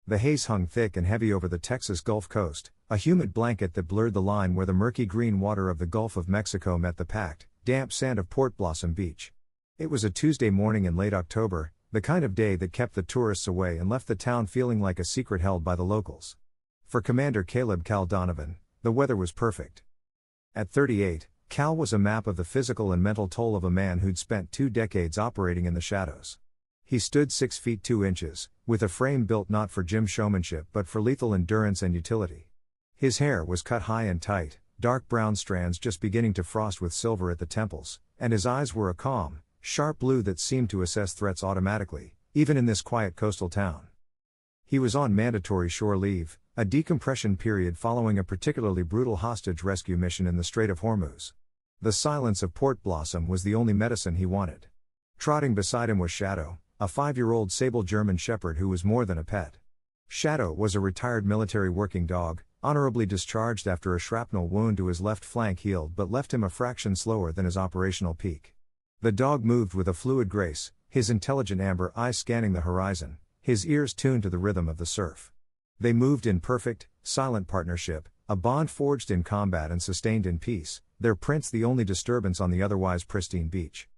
The haze hung thick and heavy over the Texas Gulf Coast, a humid blanket that blurred the line where the murky green water of the Gulf of Mexico met the packed, damp sand of Port Blossom Beach. It was a Tuesday morning in late October, the kind of day that kept the tourists away and left the town feeling like a secret held by the locals. For Commander Caleb "Cal" Donovan, the weather was perfect. At 38, Cal was a map of the physical and mental toll of a man who'd spent 2 decades operating in the shadows. He stood 6 feet 2 inches, with a frame built not for gym showmanship but for lethal endurance and utility. His hair was cut high and tight, dark brown strands just beginning to frost with silver at the temples, and his eyes were a calm, sharp blue that seemed to assess threats automatically, even in this quiet coastal town. He was on mandatory shore leave, a decompression period following a particularly brutal hostage rescue mission in the Strait of Hormuz. The silence of Port Blossom was the only medicine he wanted. Trotting beside him was Shadow, a 5-year-old sable German shepherd who was more than a pet. Shadow was a retired military working dog, honorably discharged after a shrapnel wound to his left flank healed but left him a fraction slower than his operational peak. The dog moved with a fluid grace, his intelligent amber eyes scanning the horizon, his ears tuned to the rhythm of the surf. They moved in perfect, silent partnership, a bond forged in combat and sustained in peace, their prints the only disturbance on the otherwise pristine beach.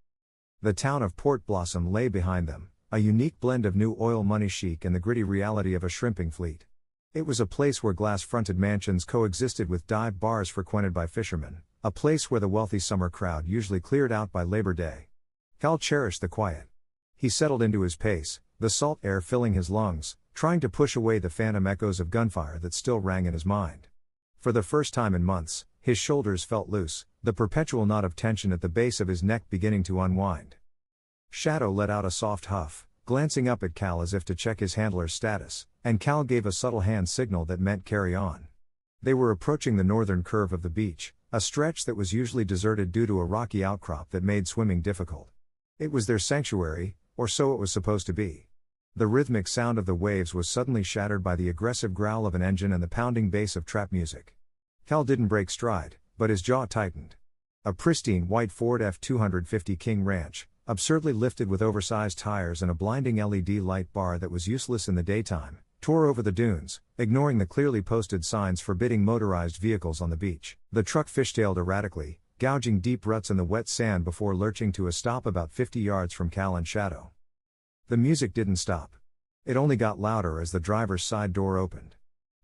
The town of Port Blossom lay behind them, a unique blend of new oil money chic and the gritty reality of a shrimping fleet. It was a place where glass-fronted mansions coexisted with dive bars frequented by fishermen, a place where the wealthy summer crowd usually cleared out by Labor Day. Cal cherished the quiet. He settled into his pace, the salt air filling his lungs, trying to push away the phantom echoes of gunfire that still rang in his mind. For the first time in months, his shoulders felt loose, the perpetual knot of tension at the base of his neck beginning to unwind. Shadow let out a soft huff, glancing up at Cal as if to check his handler's status, and Cal gave a subtle hand signal that meant carry on. They were approaching the northern curve of the beach, a stretch that was usually deserted due to a rocky outcrop that made swimming difficult. It was their sanctuary, or so it was supposed to be. The rhythmic sound of the waves was suddenly shattered by the aggressive growl of an engine and the pounding bass of trap music. Cal didn't break stride, but his jaw tightened. A pristine white Ford F-250 King Ranch, absurdly lifted with oversized tires and a blinding LED light bar that was useless in the daytime, tore over the dunes, ignoring the clearly posted signs forbidding motorized vehicles on the beach. The truck fishtailed erratically, gouging deep ruts in the wet sand before lurching to a stop about 50 yards from Cal and Shadow. The music didn't stop. It only got louder as the driver's side door opened.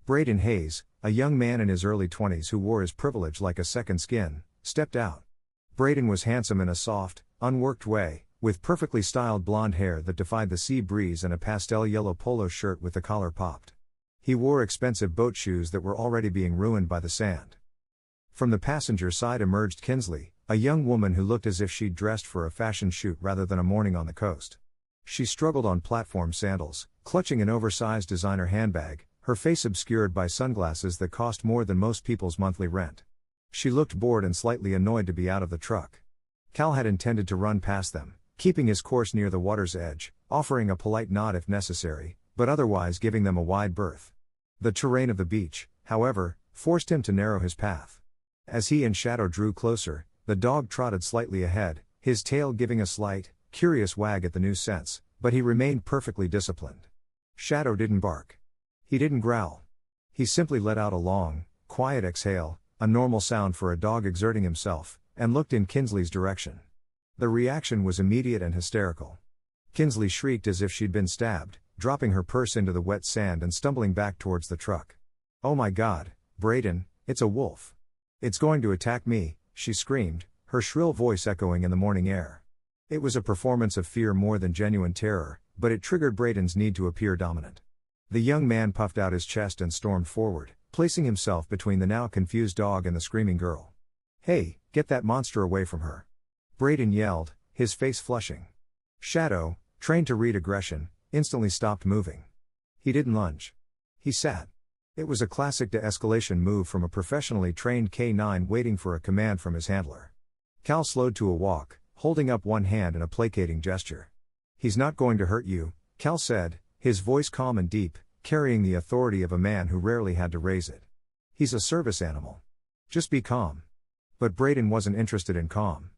Braden Hayes, a young man in his early 20s who wore his privilege like a second skin, stepped out. Braden was handsome in a soft, unworked way, with perfectly styled blonde hair that defied the sea breeze and a pastel yellow polo shirt with the collar popped. He wore expensive boat shoes that were already being ruined by the sand. From the passenger side emerged Kinsley, a young woman who looked as if she'd dressed for a fashion shoot rather than a morning on the coast. She struggled on platform sandals, clutching an oversized designer handbag, her face obscured by sunglasses that cost more than most people's monthly rent. She looked bored and slightly annoyed to be out of the truck. Cal had intended to run past them, keeping his course near the water's edge, offering a polite nod if necessary, but otherwise giving them a wide berth. The terrain of the beach, however, forced him to narrow his path. As he and Shadow drew closer, the dog trotted slightly ahead, his tail giving a slight, curious wag at the new scents, but he remained perfectly disciplined. Shadow didn't bark. He didn't growl. He simply let out a long, quiet exhale, a normal sound for a dog exerting himself, and looked in Kinsley's direction. The reaction was immediate and hysterical. Kinsley shrieked as if she'd been stabbed, dropping her purse into the wet sand and stumbling back towards the truck. "Oh my God, Braden, it's a wolf. It's going to attack me," she screamed, her shrill voice echoing in the morning air. It was a performance of fear more than genuine terror, but it triggered Braden's need to appear dominant. The young man puffed out his chest and stormed forward, placing himself between the now confused dog and the screaming girl. "Hey, get that monster away from her!" Braden yelled, his face flushing. Shadow, trained to read aggression, instantly stopped moving. He didn't lunge. He sat. It was a classic de-escalation move from a professionally trained K9 waiting for a command from his handler. Cal slowed to a walk, holding up one hand in a placating gesture. "He's not going to hurt you," Cal said, his voice calm and deep, carrying the authority of a man who rarely had to raise it. "He's a service animal. Just be calm." But Braden wasn't interested in calm.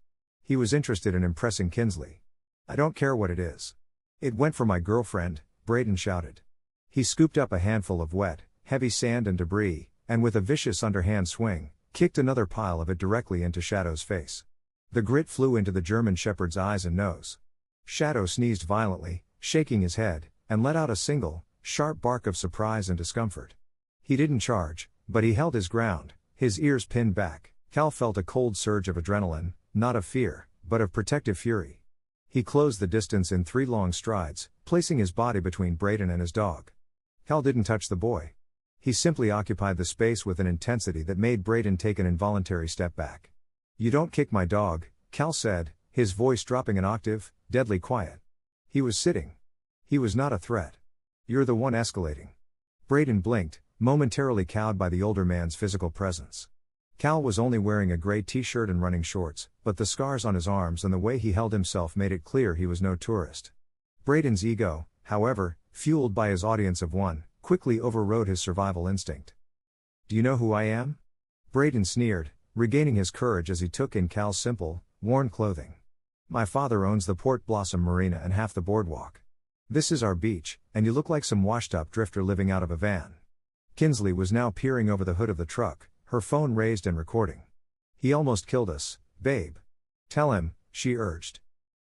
He was interested in impressing Kinsley. "I don't care what it is." "It went for my girlfriend," Braden shouted. He scooped up a handful of wet, heavy sand and debris, and with a vicious underhand swing, kicked another pile of it directly into Shadow's face. The grit flew into the German Shepherd's eyes and nose. Shadow sneezed violently, shaking his head, and let out a single, sharp bark of surprise and discomfort. He didn't charge, but he held his ground, his ears pinned back. Cal felt a cold surge of adrenaline, not of fear, but of protective fury. He closed the distance in 3 long strides, placing his body between Braden and his dog. Cal didn't touch the boy. He simply occupied the space with an intensity that made Braden take an involuntary step back. "You don't kick my dog," Cal said, his voice dropping an octave, deadly quiet. He was sitting. He was not a threat. "You're the one escalating." Braden blinked, momentarily cowed by the older man's physical presence. Cal was only wearing a gray t-shirt and running shorts, but the scars on his arms and the way he held himself made it clear he was no tourist. Braden's ego, however, fueled by his audience of one, quickly overrode his survival instinct. "Do you know who I am?" Braden sneered, regaining his courage as he took in Cal's simple, worn clothing. "My father owns the Port Blossom Marina and half the boardwalk. This is our beach, and you look like some washed-up drifter living out of a van." Kinsley was now peering over the hood of the truck, her phone raised and recording. "He almost killed us, babe. Tell him," she urged.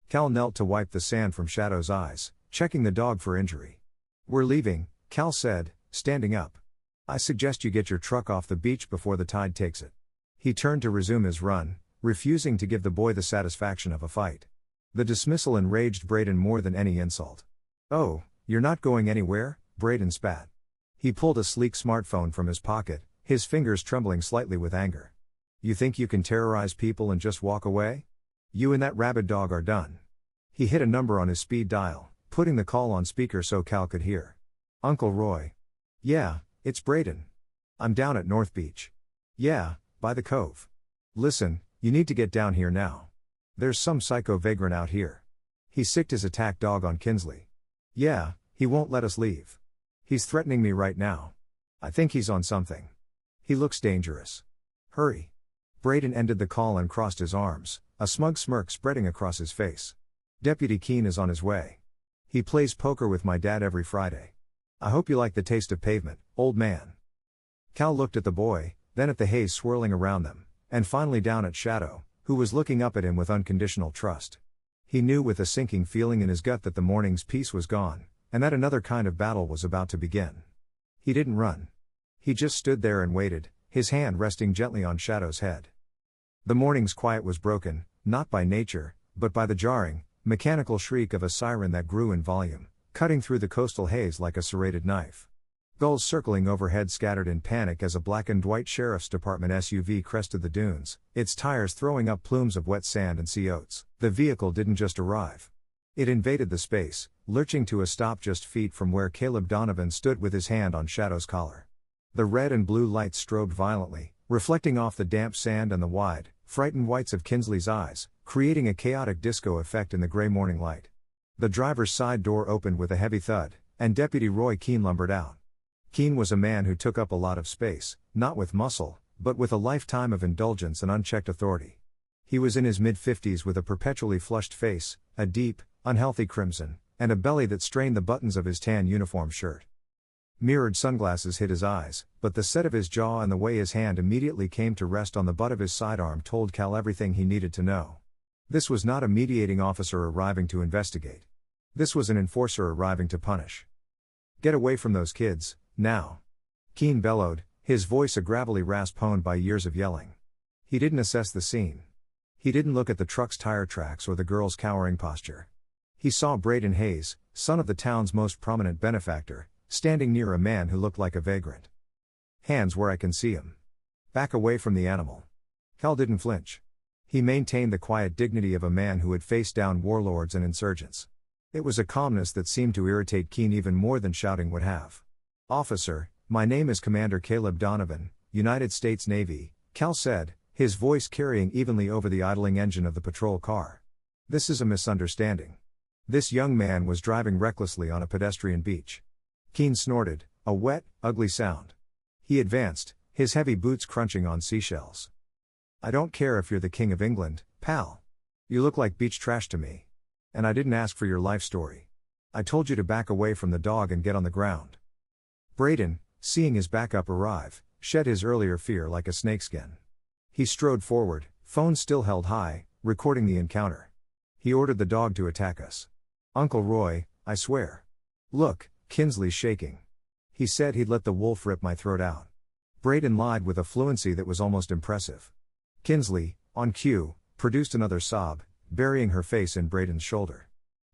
Cal knelt to wipe the sand from Shadow's eyes, checking the dog for injury. "We're leaving," Cal said, standing up. "I suggest you get your truck off the beach before the tide takes it." He turned to resume his run, refusing to give the boy the satisfaction of a fight. The dismissal enraged Braden more than any insult. "Oh, you're not going anywhere?" Braden spat. He pulled a sleek smartphone from his pocket, his fingers trembling slightly with anger. "You think you can terrorize people and just walk away? You and that rabid dog are done." He hit a number on his speed dial, putting the call on speaker so Cal could hear. "Uncle Roy." "Yeah, it's Braden. I'm down at North Beach." "Yeah, by the cove. Listen, you need to get down here now. There's some psycho vagrant out here. He sicked his attack dog on Kinsley. Yeah, he won't let us leave. He's threatening me right now. I think he's on something. He looks dangerous. Hurry." Braden ended the call and crossed his arms, a smug smirk spreading across his face. "Deputy Keene is on his way. He plays poker with my dad every Friday. I hope you like the taste of pavement, old man." Cal looked at the boy, then at the haze swirling around them, and finally down at Shadow, who was looking up at him with unconditional trust. He knew with a sinking feeling in his gut that the morning's peace was gone, and that another kind of battle was about to begin. He didn't run. He just stood there and waited, his hand resting gently on Shadow's head. The morning's quiet was broken, not by nature, but by the jarring, mechanical shriek of a siren that grew in volume, cutting through the coastal haze like a serrated knife. Gulls circling overhead scattered in panic as a black-and-white sheriff's department SUV crested the dunes, its tires throwing up plumes of wet sand and sea oats. The vehicle didn't just arrive. It invaded the space, lurching to a stop just feet from where Caleb Donovan stood with his hand on Shadow's collar. The red and blue lights strobed violently, reflecting off the damp sand and the wide, frightened whites of Kinsley's eyes, creating a chaotic disco effect in the gray morning light. The driver's side door opened with a heavy thud, and Deputy Roy Keene lumbered out. Keene was a man who took up a lot of space, not with muscle, but with a lifetime of indulgence and unchecked authority. He was in his mid-50s with a perpetually flushed face, a deep, unhealthy crimson, and a belly that strained the buttons of his tan uniform shirt. Mirrored sunglasses hid his eyes, but the set of his jaw and the way his hand immediately came to rest on the butt of his sidearm told Cal everything he needed to know. This was not a mediating officer arriving to investigate. This was an enforcer arriving to punish. "Get away from those kids, now!" Keene bellowed, his voice a gravelly rasp honed by years of yelling. He didn't assess the scene. He didn't look at the truck's tire tracks or the girl's cowering posture. He saw Braden Hayes, son of the town's most prominent benefactor, standing near a man who looked like a vagrant. "Hands where I can see 'em. Back away from the animal." Cal didn't flinch. He maintained the quiet dignity of a man who had faced down warlords and insurgents. It was a calmness that seemed to irritate Keene even more than shouting would have. "Officer, my name is Commander Caleb Donovan, United States Navy," Cal said, his voice carrying evenly over the idling engine of the patrol car. "This is a misunderstanding. This young man was driving recklessly on a pedestrian beach." Keene snorted, a wet, ugly sound. He advanced, his heavy boots crunching on seashells. "I don't care if you're the King of England, pal. You look like beach trash to me. And I didn't ask for your life story. I told you to back away from the dog and get on the ground. Braden, seeing his backup arrive, shed his earlier fear like a snakeskin. He strode forward, phone still held high, recording the encounter. He ordered the dog to attack us. "Uncle Roy, I swear." "Look, Kinsley's shaking. He said he'd let the wolf rip my throat out." Braden lied with a fluency that was almost impressive. Kinsley, on cue, produced another sob, burying her face in Braden's shoulder.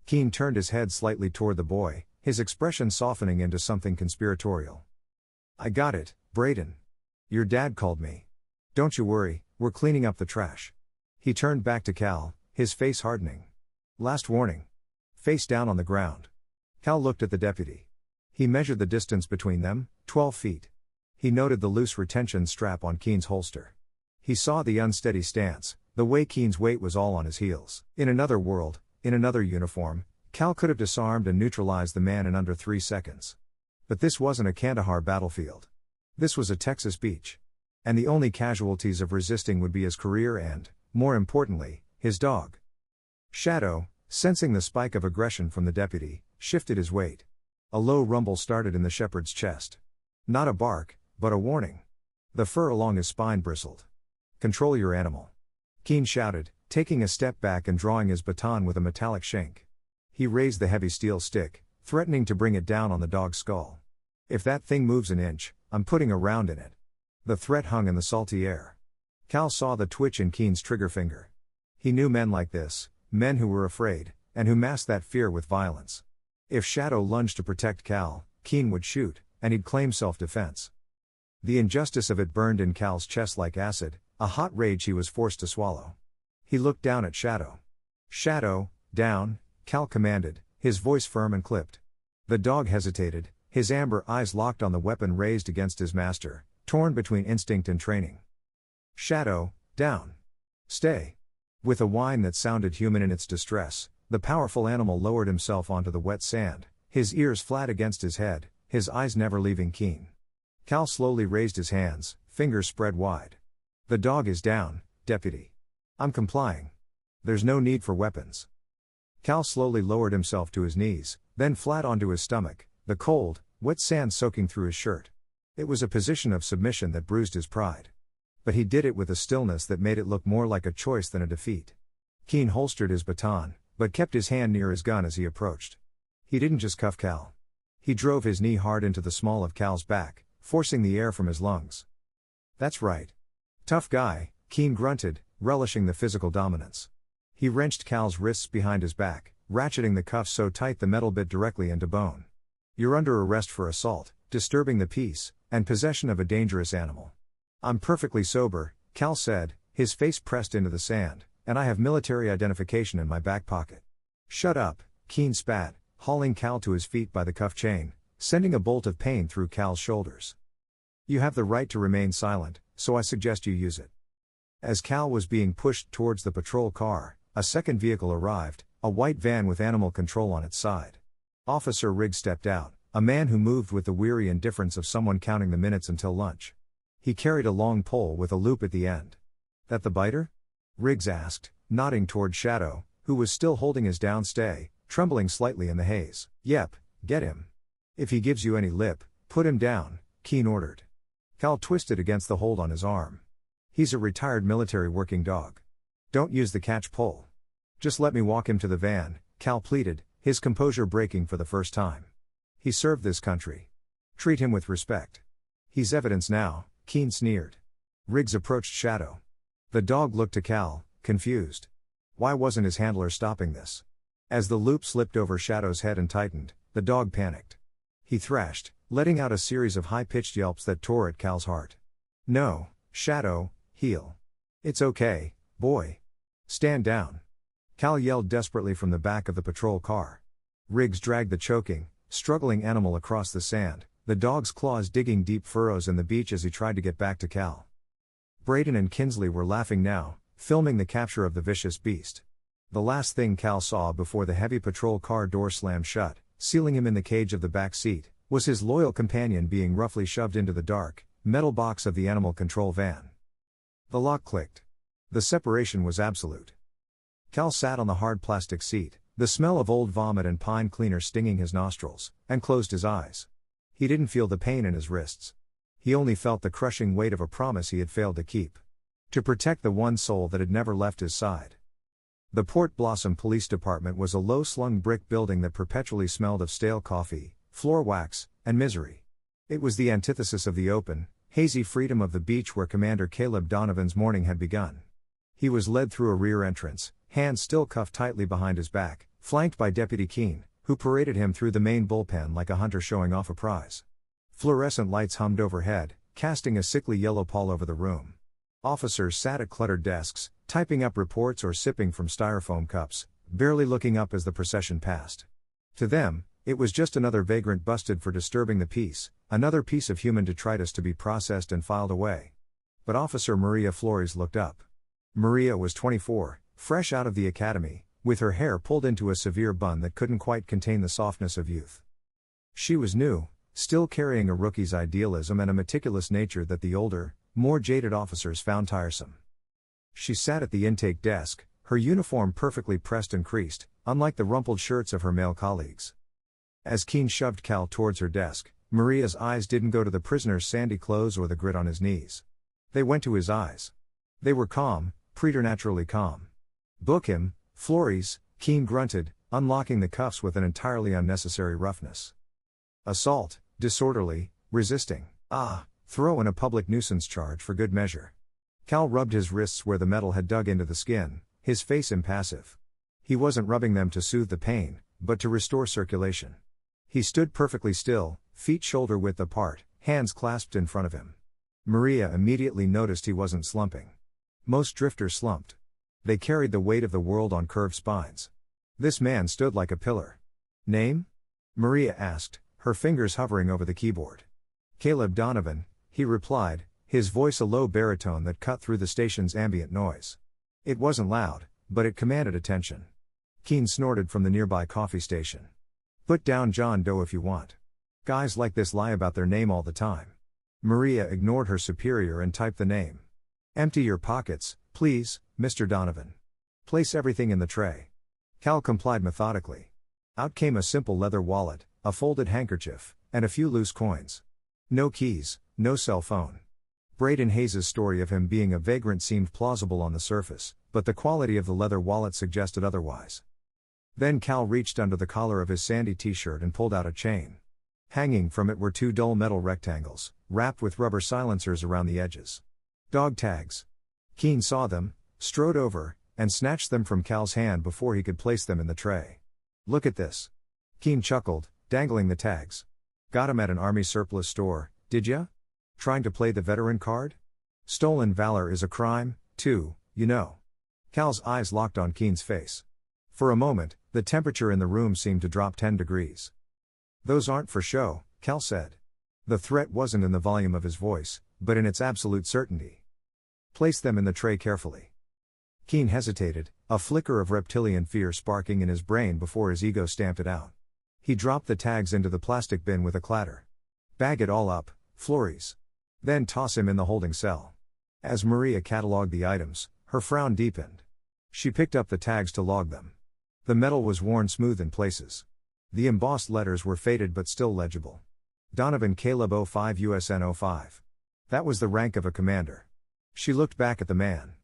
Keen turned his head slightly toward the boy, his expression softening into something conspiratorial. "I got it, Braden. Your dad called me. Don't you worry, we're cleaning up the trash." He turned back to Cal, his face hardening. "Last warning. Face down on the ground." Cal looked at the deputy. He measured the distance between them, 12 feet. He noted the loose retention strap on Keen's holster. He saw the unsteady stance, the way Keen's weight was all on his heels. In another world, in another uniform, Cal could have disarmed and neutralized the man in under 3 seconds. But this wasn't a Kandahar battlefield. This was a Texas beach. And the only casualties of resisting would be his career and, more importantly, his dog. Shadow, sensing the spike of aggression from the deputy, shifted his weight. A low rumble started in the shepherd's chest. Not a bark, but a warning. The fur along his spine bristled. "Control your animal." Keen shouted, taking a step back and drawing his baton with a metallic shank. He raised the heavy steel stick, threatening to bring it down on the dog's skull. "If that thing moves an inch, I'm putting a round in it." The threat hung in the salty air. Cal saw the twitch in Keen's trigger finger. He knew men like this, men who were afraid, and who masked that fear with violence. If Shadow lunged to protect Cal, Keen would shoot, and he'd claim self-defense. The injustice of it burned in Cal's chest like acid, a hot rage he was forced to swallow. He looked down at Shadow. "Shadow, down," Cal commanded, his voice firm and clipped. The dog hesitated, his amber eyes locked on the weapon raised against his master, torn between instinct and training. "Shadow, down. Stay." With a whine that sounded human in its distress, the powerful animal lowered himself onto the wet sand, his ears flat against his head, his eyes never leaving Keen. Cal slowly raised his hands, fingers spread wide. "The dog is down, deputy. I'm complying. There's no need for weapons." Cal slowly lowered himself to his knees, then flat onto his stomach, the cold, wet sand soaking through his shirt. It was a position of submission that bruised his pride. But he did it with a stillness that made it look more like a choice than a defeat. Keen holstered his baton, but kept his hand near his gun as he approached. He didn't just cuff Cal. He drove his knee hard into the small of Cal's back, forcing the air from his lungs. "That's right. Tough guy," Keen grunted, relishing the physical dominance. He wrenched Cal's wrists behind his back, ratcheting the cuffs so tight the metal bit directly into bone. "You're under arrest for assault, disturbing the peace, and possession of a dangerous animal." "I'm perfectly sober," Cal said, his face pressed into the sand, "and I have military identification in my back pocket." "Shut up," Keen spat, hauling Cal to his feet by the cuff chain, sending a bolt of pain through Cal's shoulders. "You have the right to remain silent, so I suggest you use it." As Cal was being pushed towards the patrol car, a second vehicle arrived, a white van with animal control on its side. Officer Riggs stepped out, a man who moved with the weary indifference of someone counting the minutes until lunch. He carried a long pole with a loop at the end. "That the biter?" Riggs asked, nodding toward Shadow, who was still holding his downstay, trembling slightly in the haze. "Yep, get him. If he gives you any lip, put him down," Keen ordered. Cal twisted against the hold on his arm. "He's a retired military working dog. Don't use the catch-pole. Just let me walk him to the van," Cal pleaded, his composure breaking for the first time. "He served this country. Treat him with respect." "He's evidence now," Keen sneered. Riggs approached Shadow. The dog looked to Cal, confused. Why wasn't his handler stopping this? As the loop slipped over Shadow's head and tightened, the dog panicked. He thrashed, letting out a series of high-pitched yelps that tore at Cal's heart. "No, Shadow, heel. It's okay, boy. Stand down." Cal yelled desperately from the back of the patrol car. Riggs dragged the choking, struggling animal across the sand, the dog's claws digging deep furrows in the beach as he tried to get back to Cal. Braden and Kinsley were laughing now, filming the capture of the vicious beast. The last thing Cal saw before the heavy patrol car door slammed shut, sealing him in the cage of the back seat, was his loyal companion being roughly shoved into the dark, metal box of the animal control van. The lock clicked. The separation was absolute. Cal sat on the hard plastic seat, the smell of old vomit and pine cleaner stinging his nostrils, and closed his eyes. He didn't feel the pain in his wrists. He only felt the crushing weight of a promise he had failed to keep. To protect the one soul that had never left his side. The Port Blossom Police Department was a low-slung brick building that perpetually smelled of stale coffee, floor wax, and misery. It was the antithesis of the open, hazy freedom of the beach where Commander Caleb Donovan's morning had begun. He was led through a rear entrance, hands still cuffed tightly behind his back, flanked by Deputy Keene, who paraded him through the main bullpen like a hunter showing off a prize. Fluorescent lights hummed overhead, casting a sickly yellow pall over the room. Officers sat at cluttered desks, typing up reports or sipping from styrofoam cups, barely looking up as the procession passed. To them, it was just another vagrant busted for disturbing the peace, another piece of human detritus to be processed and filed away. But Officer Maria Flores looked up. Maria was 24, fresh out of the academy, with her hair pulled into a severe bun that couldn't quite contain the softness of youth. She was new, still carrying a rookie's idealism and a meticulous nature that the older, more jaded officers found tiresome. She sat at the intake desk, her uniform perfectly pressed and creased, unlike the rumpled shirts of her male colleagues. As Keene shoved Cal towards her desk, Maria's eyes didn't go to the prisoner's sandy clothes or the grit on his knees. They went to his eyes. They were calm, preternaturally calm. "Book him, Flores," Keene grunted, unlocking the cuffs with an entirely unnecessary roughness. "Assault, disorderly, resisting. Throw in a public nuisance charge for good measure." Cal rubbed his wrists where the metal had dug into the skin, his face impassive. He wasn't rubbing them to soothe the pain, but to restore circulation. He stood perfectly still, feet shoulder-width apart, hands clasped in front of him. Maria immediately noticed he wasn't slumping. Most drifters slumped. They carried the weight of the world on curved spines. This man stood like a pillar. "Name?" Maria asked, her fingers hovering over the keyboard. "Caleb Donovan," he replied, his voice a low baritone that cut through the station's ambient noise. It wasn't loud, but it commanded attention. Keene snorted from the nearby coffee station. "Put down John Doe if you want. Guys like this lie about their name all the time." Maria ignored her superior and typed the name. "Empty your pockets, please, Mr. Donovan. Place everything in the tray." Cal complied methodically. Out came a simple leather wallet, a folded handkerchief, and a few loose coins. No keys, no cell phone. Braden Hayes' story of him being a vagrant seemed plausible on the surface, but the quality of the leather wallet suggested otherwise. Then Cal reached under the collar of his sandy t-shirt and pulled out a chain. Hanging from it were two dull metal rectangles, wrapped with rubber silencers around the edges. Dog tags. Keene saw them, strode over, and snatched them from Cal's hand before he could place them in the tray. "Look at this." Keene chuckled, dangling the tags. "Got 'em at an army surplus store, did ya? Trying to play the veteran card? Stolen valor is a crime, too, you know." Cal's eyes locked on Keene's face. For a moment, the temperature in the room seemed to drop 10 degrees. "Those aren't for show," Cal said. The threat wasn't in the volume of his voice, but in its absolute certainty. "Place them in the tray carefully." Keene hesitated, a flicker of reptilian fear sparking in his brain before his ego stamped it out. He dropped the tags into the plastic bin with a clatter. "Bag it all up, Flores. Then toss him in the holding cell." As Maria catalogued the items, her frown deepened. She picked up the tags to log them. The metal was worn smooth in places. The embossed letters were faded but still legible. Donovan Caleb 05 USN 05. That was the rank of a commander. She looked back at the man.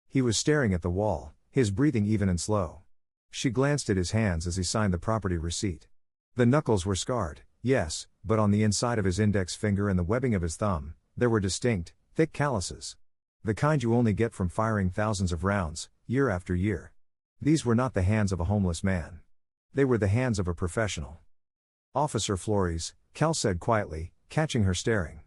He was staring at the wall, his breathing even and slow. She glanced at his hands as he signed the property receipt. The knuckles were scarred, yes, but on the inside of his index finger and the webbing of his thumb, there were distinct, thick calluses. The kind you only get from firing thousands of rounds, year after year. These were not the hands of a homeless man. They were the hands of a professional. "Officer Flores," Cal said quietly, catching her staring.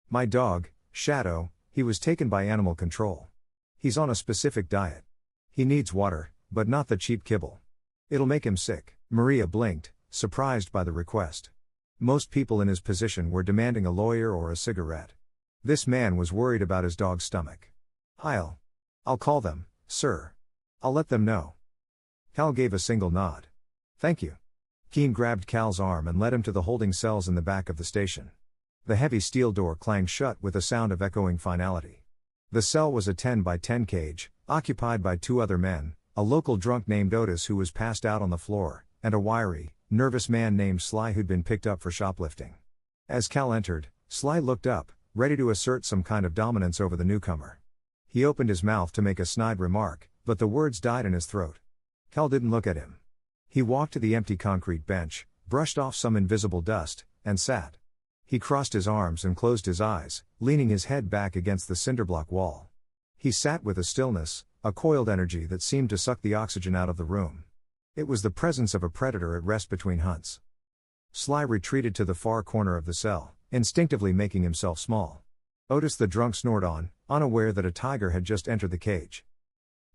"My dog, Shadow, he was taken by animal control. He's on a specific diet. He needs water, but not the cheap kibble. It'll make him sick." Maria blinked, surprised by the request. Most people in his position were demanding a lawyer or a cigarette. This man was worried about his dog's stomach. I'll call them, sir. I'll let them know." Cal gave a single nod. "Thank you." Keene grabbed Cal's arm and led him to the holding cells in the back of the station. The heavy steel door clanged shut with a sound of echoing finality. The cell was a 10 by 10 cage, occupied by two other men, a local drunk named Otis who was passed out on the floor, and a wiry, nervous man named Sly who'd been picked up for shoplifting. As Cal entered, Sly looked up, ready to assert some kind of dominance over the newcomer. He opened his mouth to make a snide remark, but the words died in his throat. Cal didn't look at him. He walked to the empty concrete bench, brushed off some invisible dust, and sat. He crossed his arms and closed his eyes, leaning his head back against the cinderblock wall. He sat with a stillness, a coiled energy that seemed to suck the oxygen out of the room. It was the presence of a predator at rest between hunts. Sly retreated to the far corner of the cell, instinctively making himself small. Otis the drunk snored on, unaware that a tiger had just entered the cage.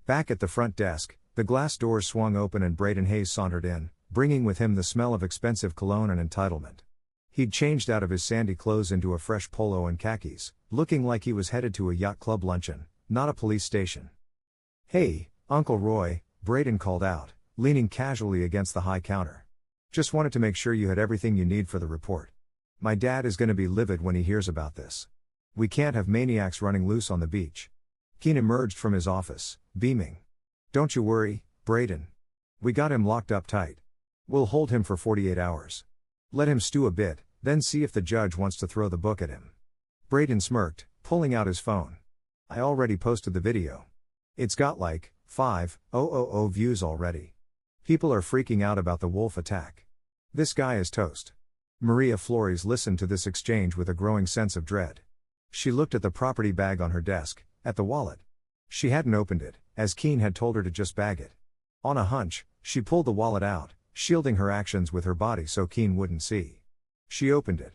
Back at the front desk, the glass doors swung open and Braden Hayes sauntered in, bringing with him the smell of expensive cologne and entitlement. He'd changed out of his sandy clothes into a fresh polo and khakis, looking like he was headed to a yacht club luncheon, not a police station. "Hey, Uncle Roy," Braden called out, leaning casually against the high counter. "Just wanted to make sure you had everything you need for the report. My dad is going to be livid when he hears about this. We can't have maniacs running loose on the beach." Keen emerged from his office, beaming. "Don't you worry, Braden. We got him locked up tight. We'll hold him for 48 hours. Let him stew a bit, then see if the judge wants to throw the book at him." Braden smirked, pulling out his phone. "I already posted the video. It's got like 5,000 views already. People are freaking out about the wolf attack. This guy is toast." Maria Flores listened to this exchange with a growing sense of dread. She looked at the property bag on her desk, at the wallet. She hadn't opened it, as Keen had told her to just bag it. On a hunch, she pulled the wallet out, shielding her actions with her body so Keen wouldn't see. She opened it.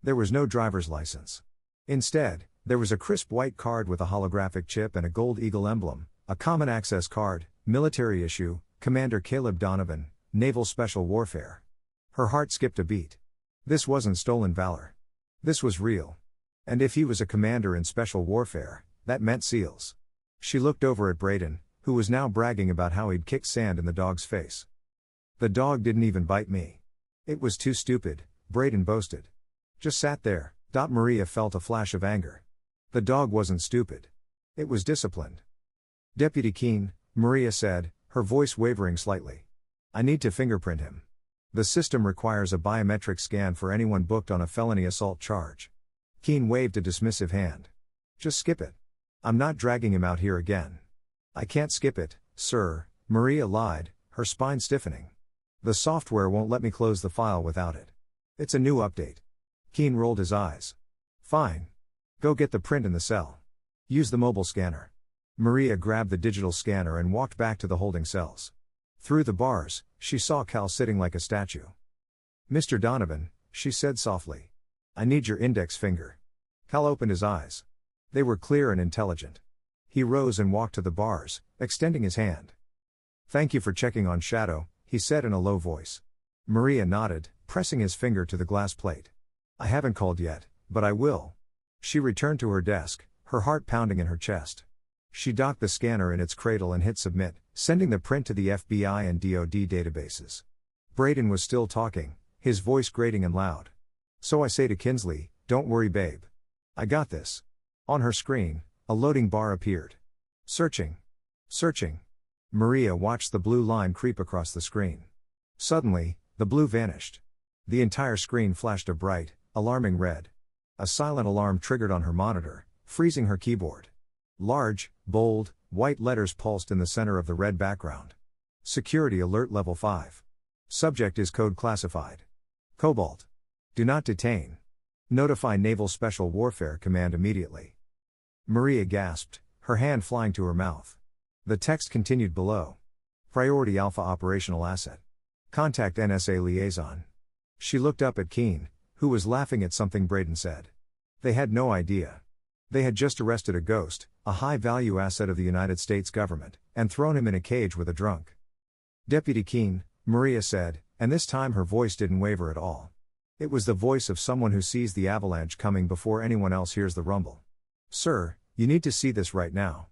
There was no driver's license. Instead, there was a crisp white card with a holographic chip and a gold eagle emblem, a common access card, military issue, Commander Caleb Donovan, Naval Special Warfare. Her heart skipped a beat. This wasn't stolen valor. This was real. And if he was a commander in special warfare, that meant SEALs. She looked over at Braden, who was now bragging about how he'd kicked sand in the dog's face. "The dog didn't even bite me. It was too stupid," Braden boasted. "Just sat there." Maria felt a flash of anger. "The dog wasn't stupid. It was disciplined." "Deputy Keen," Maria said, her voice wavering slightly. "I need to fingerprint him. The system requires a biometric scan for anyone booked on a felony assault charge." Keen waved a dismissive hand. "Just skip it. I'm not dragging him out here again." "I can't skip it, sir," Maria lied, her spine stiffening. "The software won't let me close the file without it. It's a new update." Keen rolled his eyes. "Fine. Go get the print in the cell. Use the mobile scanner." Maria grabbed the digital scanner and walked back to the holding cells. Through the bars, she saw Cal sitting like a statue. "Mr. Donovan," she said softly. "I need your index finger." Cal opened his eyes. They were clear and intelligent. He rose and walked to the bars, extending his hand. "Thank you for checking on Shadow," he said in a low voice. Maria nodded, pressing his finger to the glass plate. "I haven't called yet, but I will." She returned to her desk, her heart pounding in her chest. She docked the scanner in its cradle and hit submit, sending the print to the FBI and DoD databases. Braden was still talking, his voice grating and loud. "So I say to Kinsley, don't worry babe. I got this." On her screen, a loading bar appeared. "Searching. Searching." Maria watched the blue line creep across the screen. Suddenly, the blue vanished. The entire screen flashed a bright, alarming red. A silent alarm triggered on her monitor, freezing her keyboard. Large, bold, white letters pulsed in the center of the red background. "Security Alert Level 5. Subject is code classified. Cobalt. Do not detain. Notify Naval Special Warfare Command immediately." Maria gasped, her hand flying to her mouth. The text continued below. "Priority Alpha Operational Asset. Contact NSA Liaison." She looked up at Keen, who was laughing at something Braden said. They had no idea. They had just arrested a ghost, a high-value asset of the United States government, and thrown him in a cage with a drunk. "Deputy Keen," Maria said, and this time her voice didn't waver at all. It was the voice of someone who sees the avalanche coming before anyone else hears the rumble. "Sir, you need to see this right now."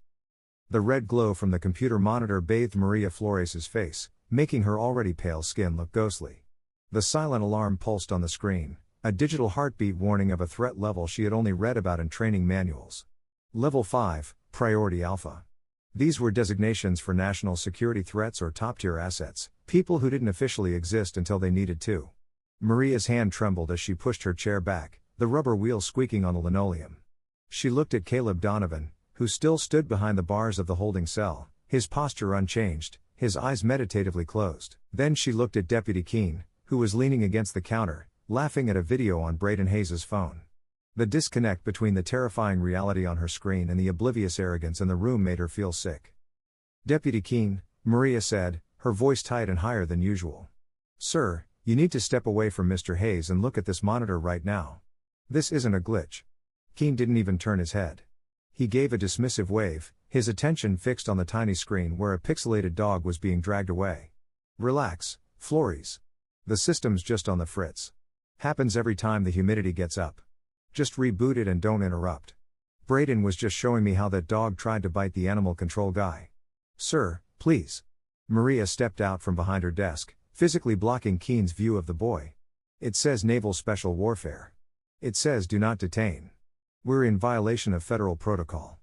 The red glow from the computer monitor bathed Maria Flores' face, making her already pale skin look ghostly. The silent alarm pulsed on the screen, a digital heartbeat warning of a threat level she had only read about in training manuals. Level 5, Priority Alpha. These were designations for national security threats or top-tier assets, people who didn't officially exist until they needed to. Maria's hand trembled as she pushed her chair back, the rubber wheels squeaking on the linoleum. She looked at Caleb Donovan, who still stood behind the bars of the holding cell, his posture unchanged, his eyes meditatively closed. Then she looked at Deputy Keene, who was leaning against the counter, laughing at a video on Braden Hayes' phone. The disconnect between the terrifying reality on her screen and the oblivious arrogance in the room made her feel sick. "Deputy Keene," Maria said, her voice tight and higher than usual. "Sir, you need to step away from Mr. Hayes and look at this monitor right now. This isn't a glitch." Keene didn't even turn his head. He gave a dismissive wave, his attention fixed on the tiny screen where a pixelated dog was being dragged away. "Relax, Flores. The system's just on the fritz. Happens every time the humidity gets up. Just reboot it and don't interrupt. Braden was just showing me how that dog tried to bite the animal control guy." "Sir, please." Maria stepped out from behind her desk, physically blocking Keene's view of the boy. "It says Naval Special Warfare. It says do not detain. We're in violation of federal protocol."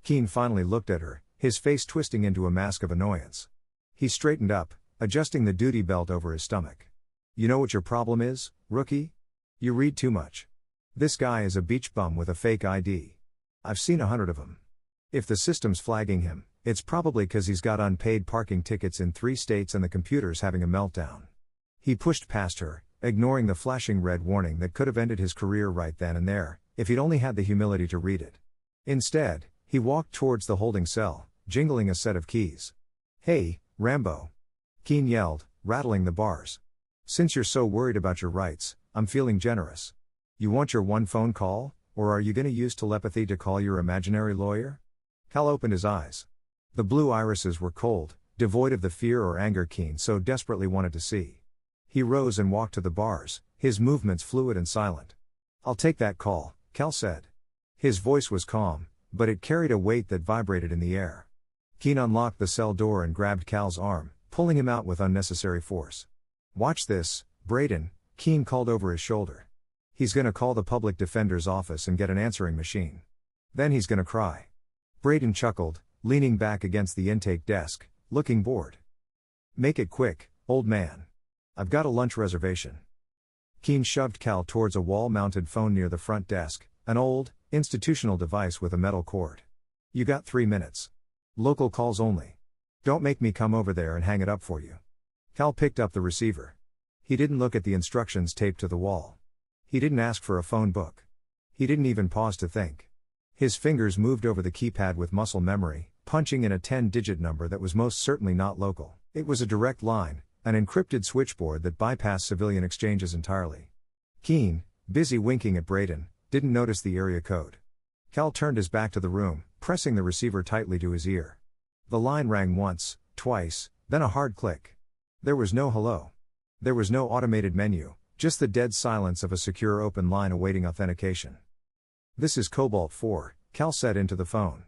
Keene finally looked at her, his face twisting into a mask of annoyance. He straightened up, adjusting the duty belt over his stomach. "You know what your problem is, rookie? You read too much. This guy is a beach bum with a fake ID. I've seen 100 of them. If the system's flagging him, it's probably 'cause he's got unpaid parking tickets in 3 states and the computer's having a meltdown." He pushed past her, ignoring the flashing red warning that could have ended his career right then and there, if he'd only had the humility to read it. Instead, he walked towards the holding cell, jingling a set of keys. "Hey, Rambo!" Keene yelled, rattling the bars. "Since you're so worried about your rights, I'm feeling generous. You want your one phone call, or are you gonna use telepathy to call your imaginary lawyer?" Cal opened his eyes. The blue irises were cold, devoid of the fear or anger Keene so desperately wanted to see. He rose and walked to the bars, his movements fluid and silent. "I'll take that call," Cal said. His voice was calm, but it carried a weight that vibrated in the air. Keene unlocked the cell door and grabbed Cal's arm, pulling him out with unnecessary force. "Watch this, Braden," Keene called over his shoulder. "He's gonna call the public defender's office and get an answering machine. Then he's gonna cry." Braden chuckled, leaning back against the intake desk, looking bored. "Make it quick, old man. I've got a lunch reservation." Keene shoved Cal towards a wall-mounted phone near the front desk, an old, institutional device with a metal cord. "You got 3 minutes. Local calls only. Don't make me come over there and hang it up for you." Cal picked up the receiver. He didn't look at the instructions taped to the wall. He didn't ask for a phone book. He didn't even pause to think. His fingers moved over the keypad with muscle memory, punching in a 10-digit number that was most certainly not local. It was a direct line, an encrypted switchboard that bypassed civilian exchanges entirely. Keene, busy winking at Braden, didn't notice the area code. Cal turned his back to the room, pressing the receiver tightly to his ear. The line rang once, twice, then a hard click. There was no hello. There was no automated menu, just the dead silence of a secure open line awaiting authentication. "This is Cobalt 4, Cal said into the phone.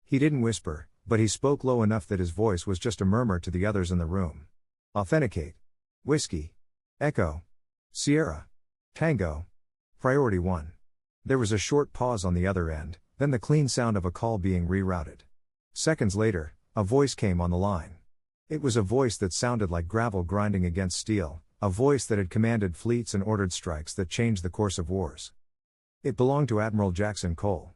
He didn't whisper, but he spoke low enough that his voice was just a murmur to the others in the room. "Authenticate. Whiskey. Echo. Sierra. Tango. Priority 1. There was a short pause on the other end, then the clean sound of a call being rerouted. Seconds later, a voice came on the line. It was a voice that sounded like gravel grinding against steel, a voice that had commanded fleets and ordered strikes that changed the course of wars. It belonged to Admiral Jackson Cole.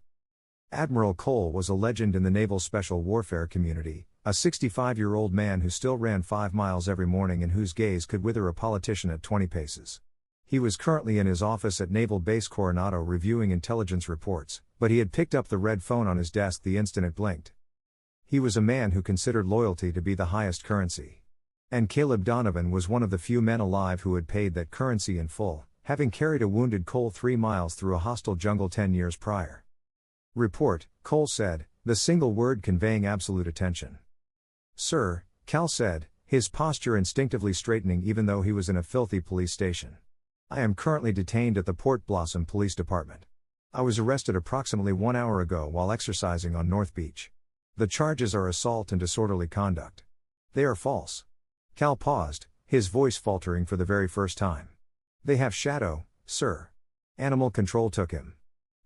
Admiral Cole was a legend in the naval special warfare community, a 65-year-old man who still ran 5 miles every morning and whose gaze could wither a politician at 20 paces. He was currently in his office at Naval Base Coronado reviewing intelligence reports, but he had picked up the red phone on his desk the instant it blinked. He was a man who considered loyalty to be the highest currency. And Caleb Donovan was one of the few men alive who had paid that currency in full, having carried a wounded Cole 3 miles through a hostile jungle 10 years prior. "Report," Cole said, the single word conveying absolute attention. "Sir," Cal said, his posture instinctively straightening even though he was in a filthy police station. "I am currently detained at the Port Blossom Police Department. I was arrested approximately 1 hour ago while exercising on North Beach. The charges are assault and disorderly conduct. They are false." Cal paused, his voice faltering for the very first time. "They have Shadow, sir. Animal control took him.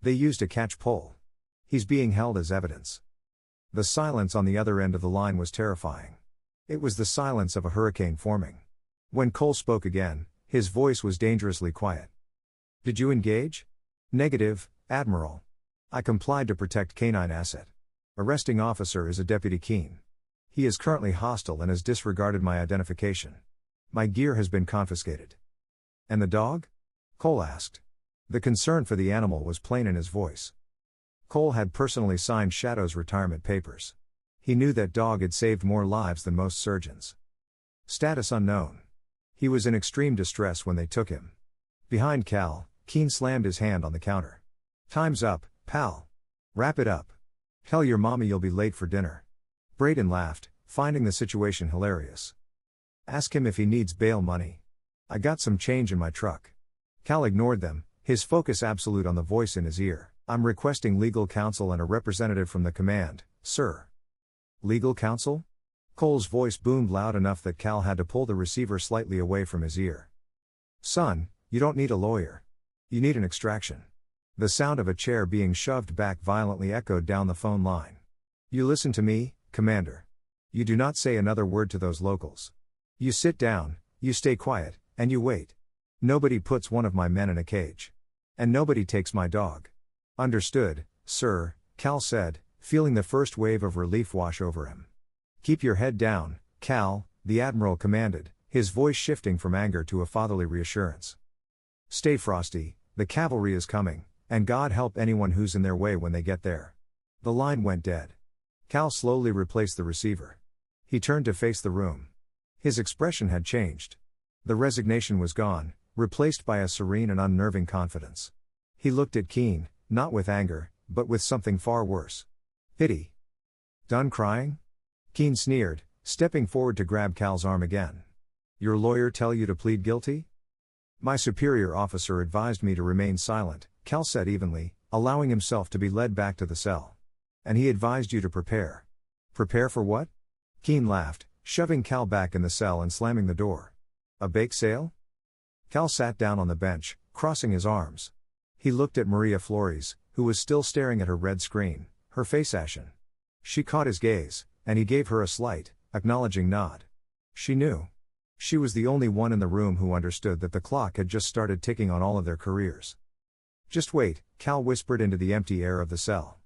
They used a catch pole. He's being held as evidence." The silence on the other end of the line was terrifying. It was the silence of a hurricane forming. When Cole spoke again, His voice was dangerously quiet. Did you engage? Negative, Admiral. I complied to protect canine asset. Arresting officer is a Deputy Keene. He is currently hostile and has disregarded my identification. My gear has been confiscated. And the dog? Cole asked. The concern for the animal was plain in his voice. Cole had personally signed Shadow's retirement papers. He knew that dog had saved more lives than most surgeons. Status unknown. He was in extreme distress when they took him. Behind Cal, Keene slammed his hand on the counter. Time's up, pal. Wrap it up. Tell your mommy you'll be late for dinner. Brayden laughed, finding the situation hilarious. Ask him if he needs bail money. I got some change in my truck. Cal ignored them, his focus absolute on the voice in his ear. I'm requesting legal counsel and a representative from the command, sir. Legal counsel? Cole's voice boomed loud enough that Cal had to pull the receiver slightly away from his ear. Son, you don't need a lawyer. You need an extraction. The sound of a chair being shoved back violently echoed down the phone line. You listen to me, Commander. You do not say another word to those locals. You sit down, you stay quiet, and you wait. Nobody puts one of my men in a cage. And nobody takes my dog. Understood, sir, Cal said, feeling the first wave of relief wash over him. Keep your head down, Cal, the Admiral commanded, his voice shifting from anger to a fatherly reassurance. Stay frosty, the cavalry is coming, and God help anyone who's in their way when they get there. The line went dead. Cal slowly replaced the receiver. He turned to face the room. His expression had changed. The resignation was gone, replaced by a serene and unnerving confidence. He looked at Keene, not with anger, but with something far worse. Pity. Done crying? Keene sneered, stepping forward to grab Cal's arm again. Your lawyer tell you to plead guilty? My superior officer advised me to remain silent, Cal said evenly, allowing himself to be led back to the cell. And he advised you to prepare. Prepare for what? Keene laughed, shoving Cal back in the cell and slamming the door. A bake sale? Cal sat down on the bench, crossing his arms. He looked at Maria Flores, who was still staring at her red screen, her face ashen. She caught his gaze, and he gave her a slight, acknowledging nod. She knew. She was the only one in the room who understood that the clock had just started ticking on all of their careers. Just wait, Cal whispered into the empty air of the cell.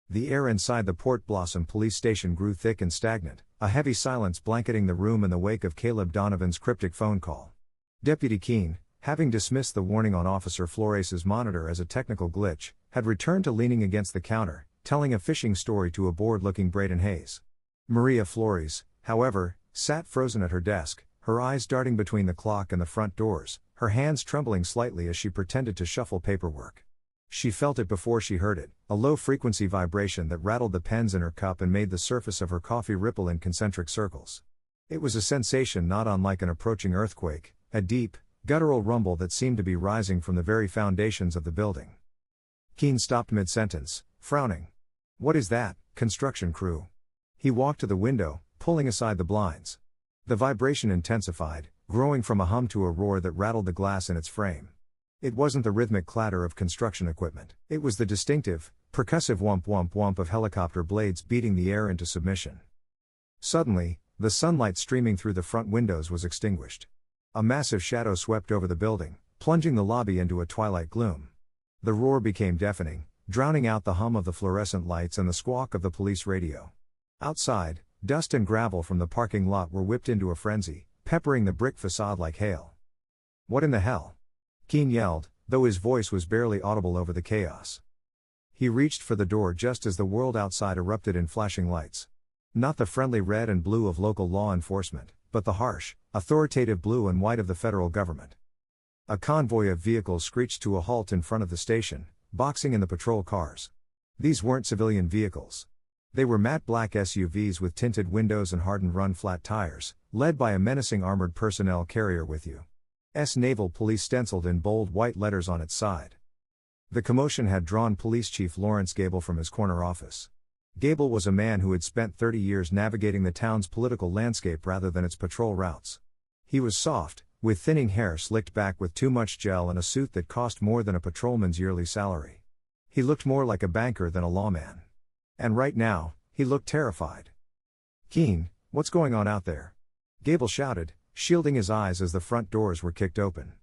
The air inside the Port Blossom police station grew thick and stagnant, a heavy silence blanketing the room in the wake of Caleb Donovan's cryptic phone call. Deputy Keene, having dismissed the warning on Officer Flores's monitor as a technical glitch, had returned to leaning against the counter, telling a fishing story to a bored-looking Brayden Hayes. Maria Flores, however, sat frozen at her desk, her eyes darting between the clock and the front doors, her hands trembling slightly as she pretended to shuffle paperwork. She felt it before she heard it, a low-frequency vibration that rattled the pens in her cup and made the surface of her coffee ripple in concentric circles. It was a sensation not unlike an approaching earthquake, a deep, guttural rumble that seemed to be rising from the very foundations of the building. Keene stopped mid-sentence, frowning. What is that, construction crew? He walked to the window, pulling aside the blinds. The vibration intensified, growing from a hum to a roar that rattled the glass in its frame. It wasn't the rhythmic clatter of construction equipment. It was the distinctive, percussive whomp whomp whomp of helicopter blades beating the air into submission. Suddenly, the sunlight streaming through the front windows was extinguished. A massive shadow swept over the building, plunging the lobby into a twilight gloom. The roar became deafening, drowning out the hum of the fluorescent lights and the squawk of the police radio. Outside, dust and gravel from the parking lot were whipped into a frenzy, peppering the brick facade like hail. What in the hell? Keene yelled, though his voice was barely audible over the chaos. He reached for the door just as the world outside erupted in flashing lights. Not the friendly red and blue of local law enforcement, but the harsh, authoritative blue and white of the federal government. A convoy of vehicles screeched to a halt in front of the station, boxing in the patrol cars. These weren't civilian vehicles. They were matte black SUVs with tinted windows and hardened run-flat tires, led by a menacing armored personnel carrier with U.S. Naval Police stenciled in bold white letters on its side. The commotion had drawn Police Chief Lawrence Gable from his corner office. Gable was a man who had spent 30 years navigating the town's political landscape rather than its patrol routes. He was soft, with thinning hair slicked back with too much gel and a suit that cost more than a patrolman's yearly salary. He looked more like a banker than a lawman. And right now, he looked terrified. Keene, what's going on out there? Gable shouted, shielding his eyes as the front doors were kicked open.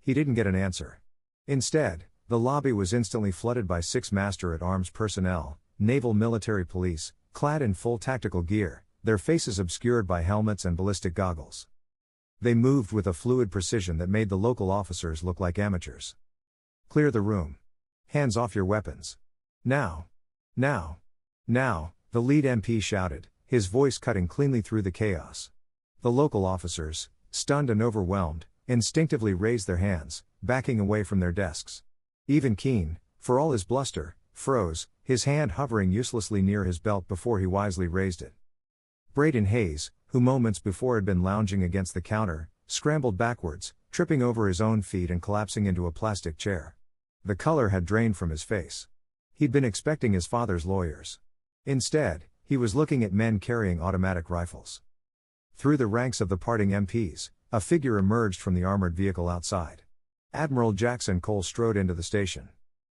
He didn't get an answer. Instead, the lobby was instantly flooded by 6 Master-at-Arms personnel, naval military police, clad in full tactical gear, their faces obscured by helmets and ballistic goggles. They moved with a fluid precision that made the local officers look like amateurs. "Clear the room. Hands off your weapons. Now. Now. Now," the lead MP shouted, his voice cutting cleanly through the chaos. The local officers, stunned and overwhelmed, instinctively raised their hands, backing away from their desks. Even Keane, for all his bluster, froze, his hand hovering uselessly near his belt before he wisely raised it. Braden Hayes, who moments before had been lounging against the counter, scrambled backwards, tripping over his own feet and collapsing into a plastic chair. The color had drained from his face. He'd been expecting his father's lawyers. Instead, he was looking at men carrying automatic rifles. Through the ranks of the parting MPs, a figure emerged from the armored vehicle outside. Admiral Jackson Cole strode into the station.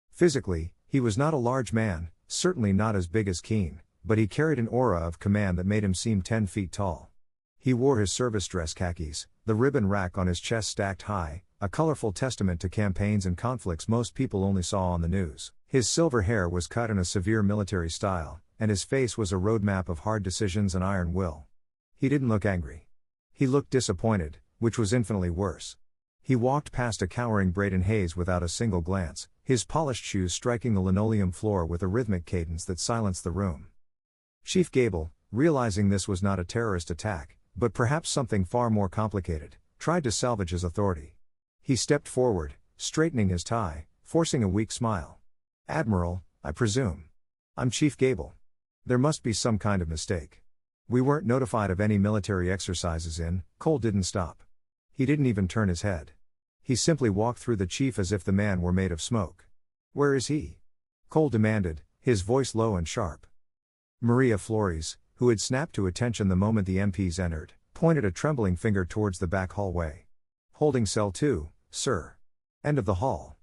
Physically, he was not a large man, certainly not as big as Keane, but he carried an aura of command that made him seem 10 feet tall. He wore his service dress khakis, the ribbon rack on his chest stacked high, a colorful testament to campaigns and conflicts most people only saw on the news. His silver hair was cut in a severe military style, and his face was a roadmap of hard decisions and iron will. He didn't look angry. He looked disappointed, which was infinitely worse. He walked past a cowering Braden Hayes without a single glance, his polished shoes striking the linoleum floor with a rhythmic cadence that silenced the room. Chief Gable, realizing this was not a terrorist attack, but perhaps something far more complicated, tried to salvage his authority. He stepped forward, straightening his tie, forcing a weak smile. "Admiral, I presume. I'm Chief Gable. There must be some kind of mistake. We weren't notified of any military exercises in." Cole didn't stop. He didn't even turn his head. He simply walked through the chief as if the man were made of smoke. "Where is he?" Cole demanded, his voice low and sharp. Maria Flores, who had snapped to attention the moment the MPs entered, pointed a trembling finger towards the back hallway. "Holding cell 2, sir. End of the hall."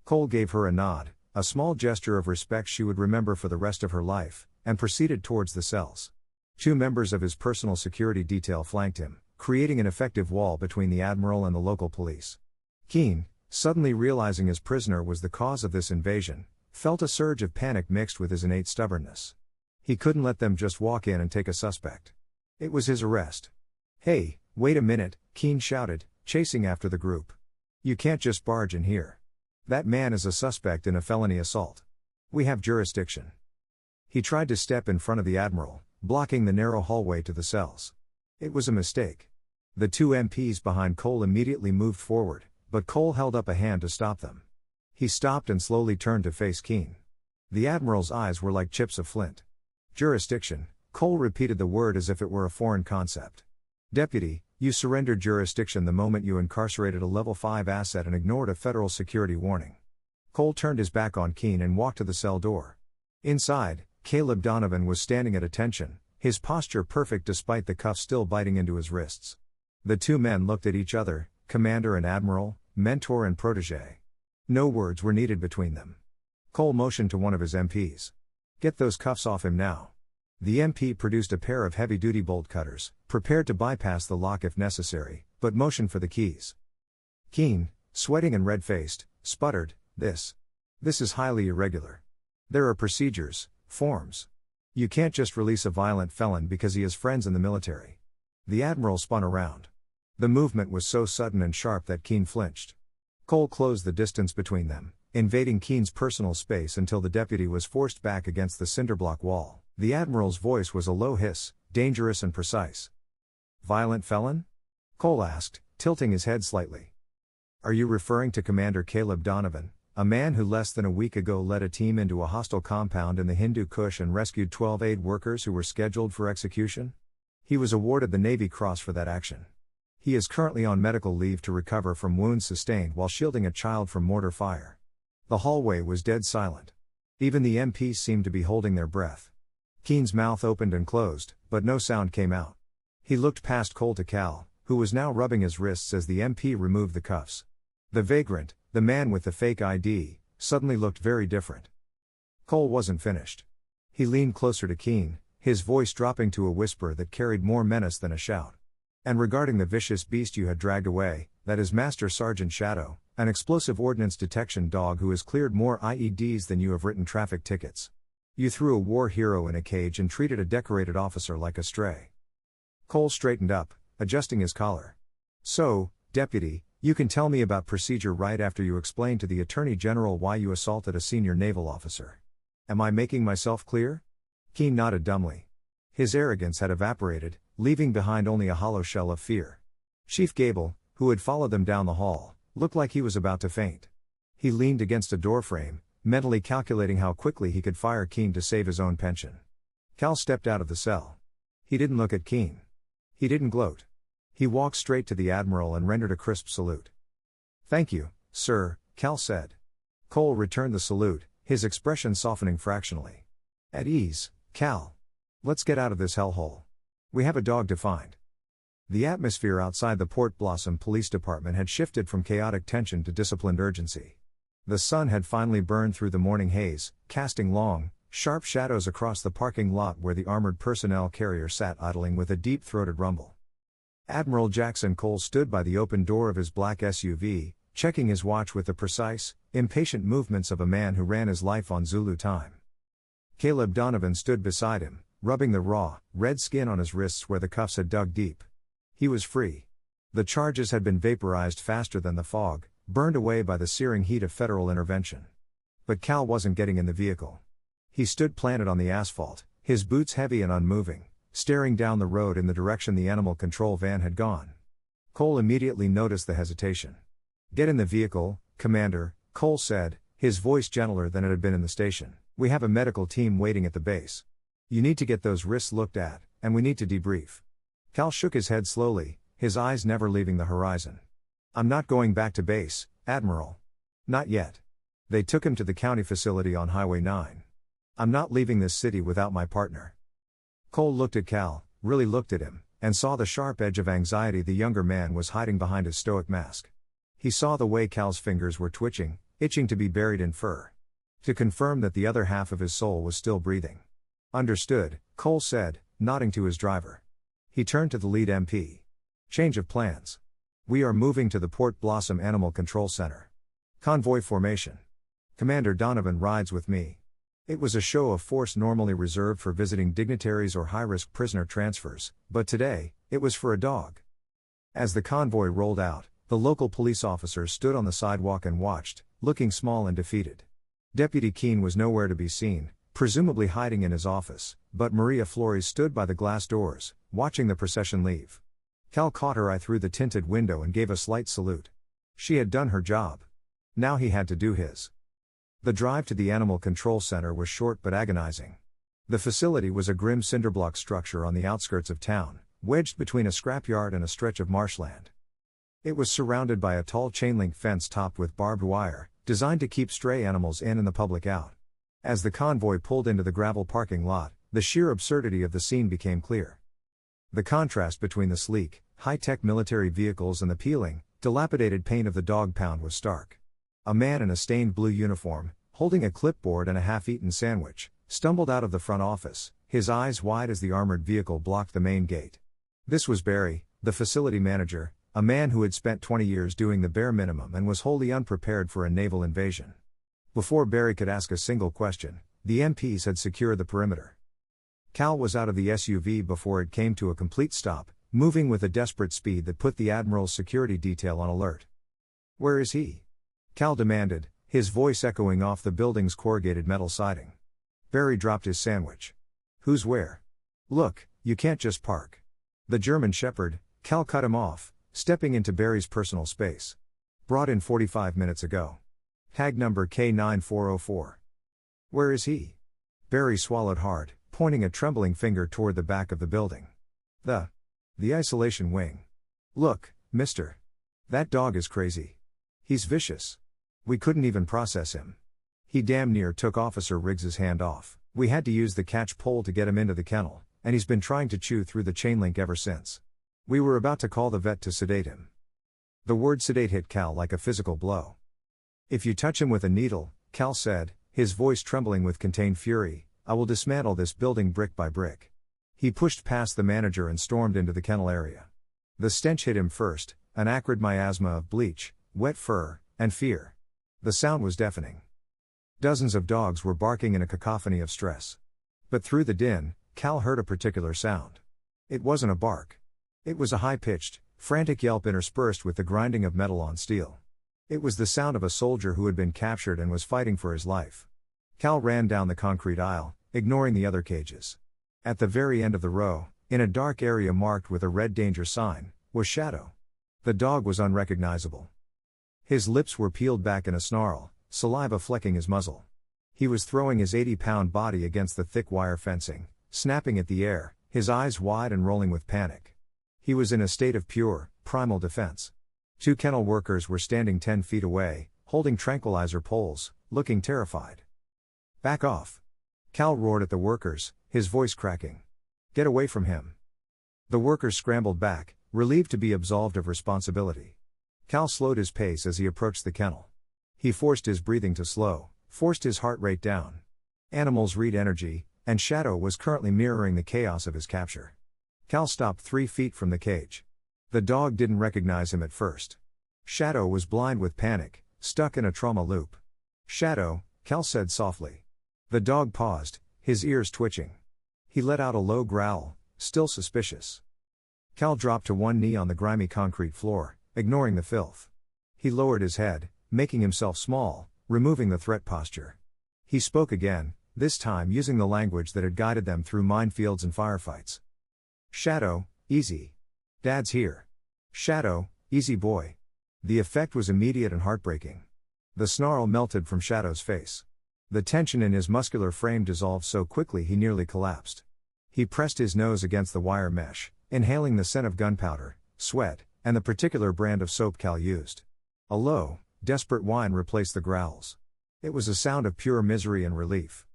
Cole gave her a nod, a small gesture of respect she would remember for the rest of her life, and proceeded towards the cells. 2 members of his personal security detail flanked him, creating an effective wall between the admiral and the local police. Keane, suddenly realizing his prisoner was the cause of this invasion, felt a surge of panic mixed with his innate stubbornness. He couldn't let them just walk in and take a suspect. It was his arrest. "Hey, wait a minute," Keane shouted, chasing after the group. "You can't just barge in here. That man is a suspect in a felony assault. We have jurisdiction." He tried to step in front of the admiral, blocking the narrow hallway to the cells. It was a mistake. The 2 MPs behind Cole immediately moved forward, but Cole held up a hand to stop them. He stopped and slowly turned to face Keane. The admiral's eyes were like chips of flint. "Jurisdiction," Cole repeated the word as if it were a foreign concept. "Deputy, you surrendered jurisdiction the moment you incarcerated a level 5 asset and ignored a federal security warning." Cole turned his back on Keane and walked to the cell door. Inside, Caleb Donovan was standing at attention, his posture perfect despite the cuffs still biting into his wrists. The 2 men looked at each other, commander and admiral, mentor and protege. No words were needed between them. Cole motioned to one of his MPs. "Get those cuffs off him now." The MP produced a pair of heavy-duty bolt cutters, prepared to bypass the lock if necessary, but motioned for the keys. Keane, sweating and red-faced, sputtered, This is highly irregular. There are procedures, forms. You can't just release a violent felon because he has friends in the military." The admiral spun around. The movement was so sudden and sharp that Keane flinched. Cole closed the distance between them, invading Keane's personal space until the deputy was forced back against the cinderblock wall. The admiral's voice was a low hiss, dangerous and precise. "Violent felon?" Cole asked, tilting his head slightly. "Are you referring to Commander Caleb Donovan, a man who less than a week ago led a team into a hostile compound in the Hindu Kush and rescued 12 aid workers who were scheduled for execution? He was awarded the Navy Cross for that action. He is currently on medical leave to recover from wounds sustained while shielding a child from mortar fire." The hallway was dead silent. Even the MPs seemed to be holding their breath. Keane's mouth opened and closed, but no sound came out. He looked past Cole to Cal, who was now rubbing his wrists as the MP removed the cuffs. The vagrant, the man with the fake ID, suddenly looked very different. Cole wasn't finished. He leaned closer to Keane, his voice dropping to a whisper that carried more menace than a shout. And regarding the vicious beast you had dragged away, that is Master Sergeant Shadow, an explosive ordnance detection dog who has cleared more IEDs than you have written traffic tickets. You threw a war hero in a cage and treated a decorated officer like a stray." Cole straightened up, adjusting his collar. "So, Deputy, you can tell me about procedure right after you explain to the Attorney General why you assaulted a senior naval officer. Am I making myself clear?" Keene nodded dumbly. His arrogance had evaporated, leaving behind only a hollow shell of fear. Chief Gable, who had followed them down the hall, looked like he was about to faint. He leaned against a doorframe, mentally calculating how quickly he could fire Keene to save his own pension. Cal stepped out of the cell. He didn't look at Keene. He didn't gloat. He walked straight to the Admiral and rendered a crisp salute. "Thank you, sir," Cal said. Cole returned the salute, his expression softening fractionally. "At ease, Cal. Let's get out of this hellhole. We have a dog to find." The atmosphere outside the Port Blossom Police Department had shifted from chaotic tension to disciplined urgency. The sun had finally burned through the morning haze, casting long, sharp shadows across the parking lot where the armored personnel carrier sat idling with a deep-throated rumble. Admiral Jackson Cole stood by the open door of his black SUV, checking his watch with the precise, impatient movements of a man who ran his life on Zulu time. Caleb Donovan stood beside him, rubbing the raw, red skin on his wrists where the cuffs had dug deep. He was free. The charges had been vaporized faster than the fog, burned away by the searing heat of federal intervention. But Cal wasn't getting in the vehicle. He stood planted on the asphalt, his boots heavy and unmoving, staring down the road in the direction the animal control van had gone. Cole immediately noticed the hesitation. "Get in the vehicle, Commander," Cole said, his voice gentler than it had been in the station. "We have a medical team waiting at the base. You need to get those wrists looked at, and we need to debrief." Cal shook his head slowly, his eyes never leaving the horizon. "I'm not going back to base, Admiral. Not yet. They took him to the county facility on Highway 9. I'm not leaving this city without my partner." Cole looked at Cal, really looked at him, and saw the sharp edge of anxiety the younger man was hiding behind his stoic mask. He saw the way Cal's fingers were twitching, itching to be buried in fur. To confirm that the other half of his soul was still breathing. "Understood," Cole said, nodding to his driver. He turned to the lead MP. "Change of plans. We are moving to the Port Blossom Animal Control Center. Convoy formation. Commander Donovan rides with me." It was a show of force normally reserved for visiting dignitaries or high-risk prisoner transfers, but today, it was for a dog. As the convoy rolled out, the local police officers stood on the sidewalk and watched, looking small and defeated. Deputy Keene was nowhere to be seen, presumably hiding in his office, but Maria Flores stood by the glass doors, watching the procession leave. Cal caught her eye through the tinted window and gave a slight salute. She had done her job. Now he had to do his. The drive to the Animal Control Center was short but agonizing. The facility was a grim cinderblock structure on the outskirts of town, wedged between a scrapyard and a stretch of marshland. It was surrounded by a tall chain-link fence topped with barbed wire, designed to keep stray animals in and the public out. As the convoy pulled into the gravel parking lot, the sheer absurdity of the scene became clear. The contrast between the sleek, high-tech military vehicles and the peeling, dilapidated paint of the dog pound was stark. A man in a stained blue uniform, holding a clipboard and a half-eaten sandwich, stumbled out of the front office, his eyes wide as the armored vehicle blocked the main gate. This was Barry, the facility manager, a man who had spent 20 years doing the bare minimum and was wholly unprepared for a naval invasion. Before Barry could ask a single question, the MPs had secured the perimeter. Cal was out of the SUV before it came to a complete stop, moving with a desperate speed that put the Admiral's security detail on alert. "Where is he?" Cal demanded, his voice echoing off the building's corrugated metal siding. Barry dropped his sandwich. "Who's where? Look, you can't just park." "The German Shepherd," Cal cut him off, stepping into Barry's personal space. "Brought in 45 minutes ago. Tag number K9404. "Where is he?" Barry swallowed hard, pointing a trembling finger toward the back of the building. The isolation wing. "Look, mister. That dog is crazy. He's vicious. We couldn't even process him. He damn near took Officer Riggs's hand off. We had to use the catch pole to get him into the kennel, and he's been trying to chew through the chain link ever since. We were about to call the vet to sedate him." The word sedate hit Cal like a physical blow. "If you touch him with a needle," Cal said, his voice trembling with contained fury, "I will dismantle this building brick by brick." He pushed past the manager and stormed into the kennel area. The stench hit him first, an acrid miasma of bleach, wet fur, and fear. The sound was deafening. Dozens of dogs were barking in a cacophony of stress. But through the din, Cal heard a particular sound. It wasn't a bark. It was a high-pitched, frantic yelp interspersed with the grinding of metal on steel. It was the sound of a soldier who had been captured and was fighting for his life. Cal ran down the concrete aisle, ignoring the other cages. At the very end of the row, in a dark area marked with a red danger sign, was Shadow. The dog was unrecognizable. His lips were peeled back in a snarl, saliva flecking his muzzle. He was throwing his 80-pound body against the thick wire fencing, snapping at the air, his eyes wide and rolling with panic. He was in a state of pure, primal defense. 2 kennel workers were standing 10 feet away, holding tranquilizer poles, looking terrified. "Back off!" Cal roared at the workers, his voice cracking. "Get away from him!" The workers scrambled back, relieved to be absolved of responsibility. Cal slowed his pace as he approached the kennel. He forced his breathing to slow, forced his heart rate down. Animals read energy, and Shadow was currently mirroring the chaos of his capture. Cal stopped 3 feet from the cage. The dog didn't recognize him at first. Shadow was blind with panic, stuck in a trauma loop. "Shadow," Cal said softly. The dog paused, his ears twitching. He let out a low growl, still suspicious. Cal dropped to one knee on the grimy concrete floor, ignoring the filth. He lowered his head, making himself small, removing the threat posture. He spoke again, this time using the language that had guided them through minefields and firefights. "Shadow, easy. Dad's here. Shadow, easy boy." The effect was immediate and heartbreaking. The snarl melted from Shadow's face. The tension in his muscular frame dissolved so quickly he nearly collapsed. He pressed his nose against the wire mesh, inhaling the scent of gunpowder, sweat, and the particular brand of soap Cal used. A low, desperate whine replaced the growls. It was a sound of pure misery and relief.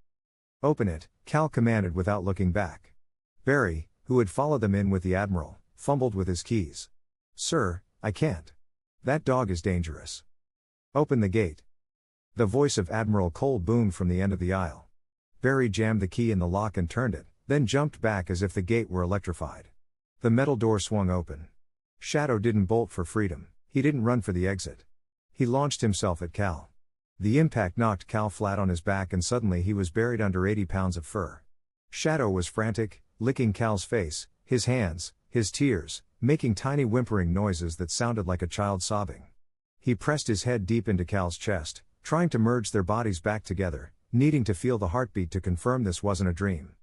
"Open it," Cal commanded without looking back. Barry, who had followed them in with the Admiral, fumbled with his keys. "Sir, I can't. That dog is dangerous." "Open the gate." The voice of Admiral Cole boomed from the end of the aisle. Barry jammed the key in the lock and turned it, then jumped back as if the gate were electrified. The metal door swung open. Shadow didn't bolt for freedom, he didn't run for the exit. He launched himself at Cal. The impact knocked Cal flat on his back and suddenly he was buried under 80 pounds of fur. Shadow was frantic, licking Cal's face, his hands, his tears, making tiny whimpering noises that sounded like a child sobbing. He pressed his head deep into Cal's chest, trying to merge their bodies back together, needing to feel the heartbeat to confirm this wasn't a dream.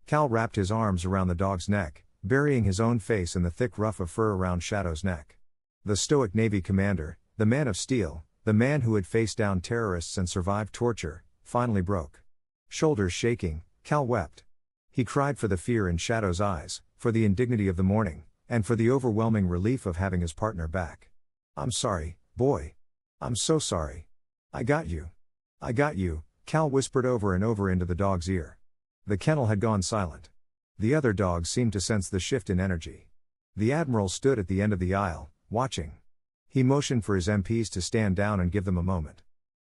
Cal wrapped his arms around the dog's neck, burying his own face in the thick ruff of fur around Shadow's neck. The stoic Navy commander, the man of steel, the man who had faced down terrorists and survived torture, finally broke. Shoulders shaking, Cal wept. He cried for the fear in Shadow's eyes, for the indignity of the morning, and for the overwhelming relief of having his partner back. "I'm sorry, boy. I'm so sorry. I got you. I got you," Cal whispered over and over into the dog's ear. The kennel had gone silent. The other dogs seemed to sense the shift in energy. The Admiral stood at the end of the aisle, watching. He motioned for his MPs to stand down and give them a moment.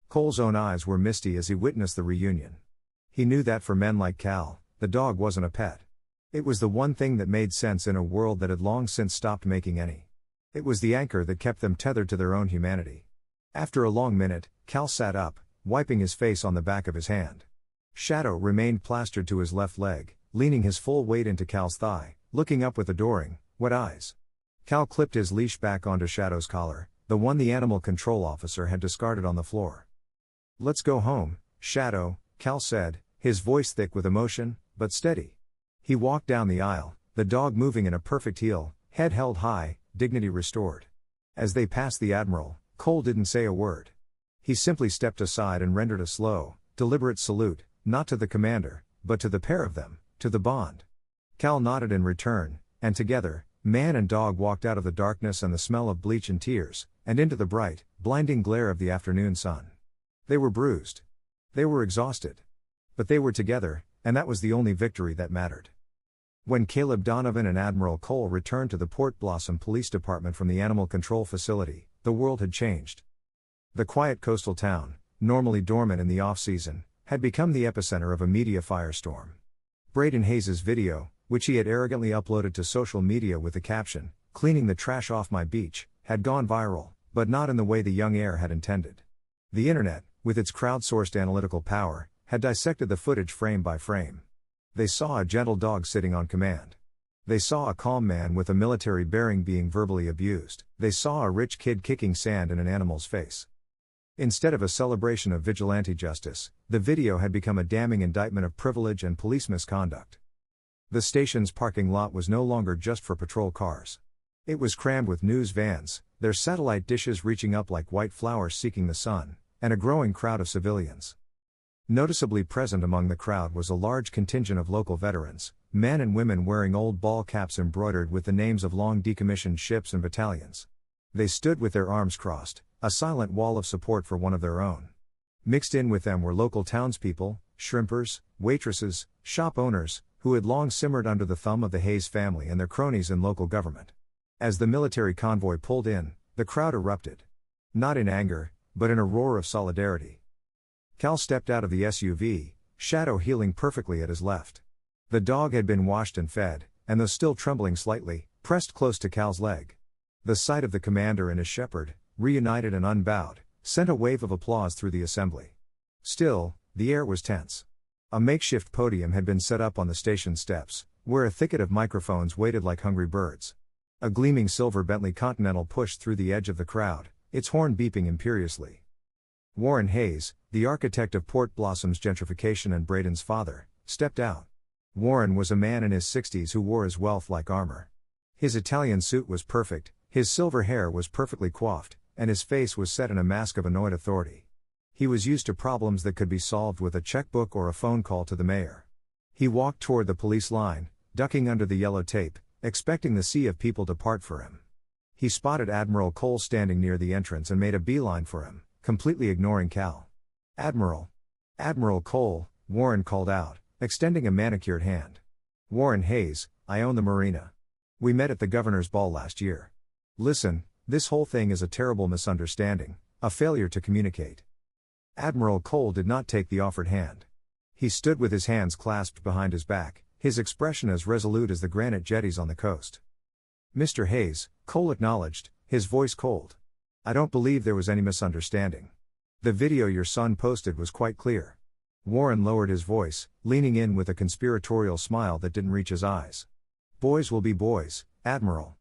Cole's own eyes were misty as he witnessed the reunion. He knew that for men like Cal, the dog wasn't a pet. It was the one thing that made sense in a world that had long since stopped making any. It was the anchor that kept them tethered to their own humanity. After a long minute, Cal sat up, wiping his face on the back of his hand. Shadow remained plastered to his left leg, leaning his full weight into Cal's thigh, looking up with adoring, wet eyes. Cal clipped his leash back onto Shadow's collar, the one the animal control officer had discarded on the floor. "Let's go home, Shadow," Cal said, his voice thick with emotion, but steady. He walked down the aisle, the dog moving in a perfect heel, head held high, dignity restored. As they passed the Admiral, Cole didn't say a word. He simply stepped aside and rendered a slow, deliberate salute, not to the commander, but to the pair of them, to the bond. Cal nodded in return, and together, man and dog walked out of the darkness and the smell of bleach and tears, and into the bright, blinding glare of the afternoon sun. They were bruised. They were exhausted. But they were together, and that was the only victory that mattered. When Caleb Donovan and Admiral Cole returned to the Port Blossom Police Department from the Animal Control Facility, the world had changed. The quiet coastal town, normally dormant in the off-season, had become the epicenter of a media firestorm. Braden Hayes' video, which he had arrogantly uploaded to social media with the caption, cleaning the trash off my beach, had gone viral, but not in the way the young heir had intended. The internet, with its crowdsourced analytical power, had dissected the footage frame by frame. They saw a gentle dog sitting on command. They saw a calm man with a military bearing being verbally abused. They saw a rich kid kicking sand in an animal's face. Instead of a celebration of vigilante justice, the video had become a damning indictment of privilege and police misconduct. The station's parking lot was no longer just for patrol cars. It was crammed with news vans, their satellite dishes reaching up like white flowers seeking the sun, and a growing crowd of civilians. Noticeably present among the crowd was a large contingent of local veterans, men and women wearing old ball caps embroidered with the names of long decommissioned ships and battalions. They stood with their arms crossed, a silent wall of support for one of their own. Mixed in with them were local townspeople, shrimpers, waitresses, shop owners, who had long simmered under the thumb of the Hayes family and their cronies in local government. As the military convoy pulled in, the crowd erupted. Not in anger, but in a roar of solidarity. Cal stepped out of the SUV, Shadow heeling perfectly at his left. The dog had been washed and fed, and though still trembling slightly, pressed close to Cal's leg. The sight of the commander and his shepherd, reunited and unbowed, sent a wave of applause through the assembly. Still, the air was tense. A makeshift podium had been set up on the station steps, where a thicket of microphones waited like hungry birds. A gleaming silver Bentley Continental pushed through the edge of the crowd, its horn beeping imperiously. Warren Hayes, the architect of Port Blossom's gentrification and Braden's father, stepped out. Warren was a man in his 60s who wore his wealth like armor. His Italian suit was perfect, his silver hair was perfectly coiffed, and his face was set in a mask of annoyed authority. He was used to problems that could be solved with a checkbook or a phone call to the mayor. He walked toward the police line, ducking under the yellow tape, expecting the sea of people to part for him. He spotted Admiral Cole standing near the entrance and made a beeline for him, completely ignoring Cal. "Admiral. Admiral Cole," Warren called out, extending a manicured hand. "Warren Hayes, I own the marina. We met at the governor's ball last year. Listen, this whole thing is a terrible misunderstanding, a failure to communicate." Admiral Cole did not take the offered hand. He stood with his hands clasped behind his back, his expression as resolute as the granite jetties on the coast. "Mr. Hayes," Cole acknowledged, his voice cold. "I don't believe there was any misunderstanding. The video your son posted was quite clear." Warren lowered his voice, leaning in with a conspiratorial smile that didn't reach his eyes. "Boys will be boys, Admiral.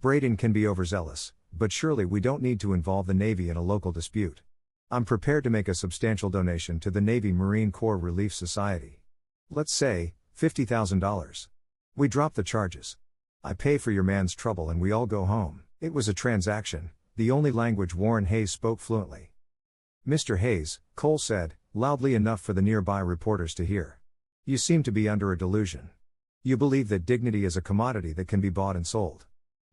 Braden can be overzealous, but surely we don't need to involve the Navy in a local dispute. I'm prepared to make a substantial donation to the Navy Marine Corps Relief Society. Let's say, $50,000. We drop the charges. I pay for your man's trouble and we all go home." It was a transaction, the only language Warren Hayes spoke fluently. "Mr. Hayes," Cole said, loudly enough for the nearby reporters to hear. "You seem to be under a delusion. You believe that dignity is a commodity that can be bought and sold.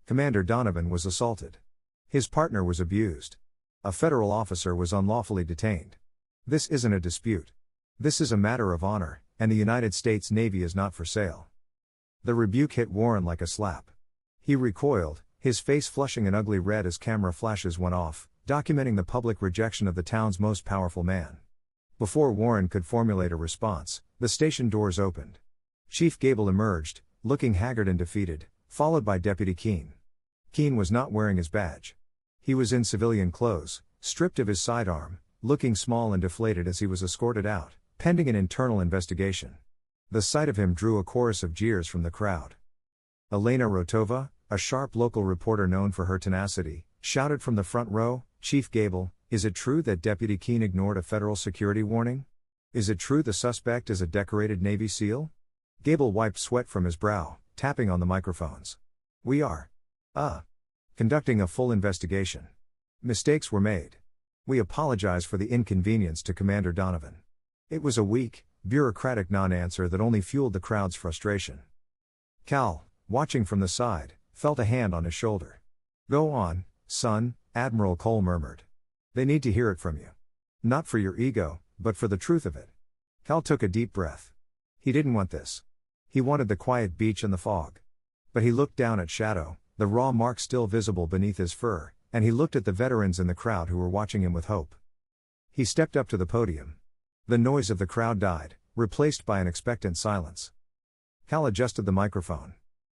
Commander Donovan was assaulted. His partner was abused. A federal officer was unlawfully detained. This isn't a dispute. This is a matter of honor, and the United States Navy is not for sale." The rebuke hit Warren like a slap. He recoiled, his face flushing an ugly red as camera flashes went off, documenting the public rejection of the town's most powerful man. Before Warren could formulate a response, the station doors opened. Chief Gable emerged, looking haggard and defeated, followed by Deputy Keene. Keene was not wearing his badge. He was in civilian clothes, stripped of his sidearm, looking small and deflated as he was escorted out, pending an internal investigation. The sight of him drew a chorus of jeers from the crowd. Elena Rotova, a sharp local reporter known for her tenacity, shouted from the front row, "Chief Gable, is it true that Deputy Keene ignored a federal security warning? Is it true the suspect is a decorated Navy SEAL?" Gable wiped sweat from his brow, tapping on the microphones. "We are conducting a full investigation. Mistakes were made. We apologize for the inconvenience to Commander Donovan." It was a weak, bureaucratic non-answer that only fueled the crowd's frustration. Cal, watching from the side, felt a hand on his shoulder. "Go on, son," Admiral Cole murmured. "They need to hear it from you. Not for your ego, but for the truth of it." Cal took a deep breath. He didn't want this. He wanted the quiet beach and the fog. But he looked down at Shadow, the raw mark still visible beneath his fur, and he looked at the veterans in the crowd who were watching him with hope. He stepped up to the podium. The noise of the crowd died, replaced by an expectant silence. Cal adjusted the microphone.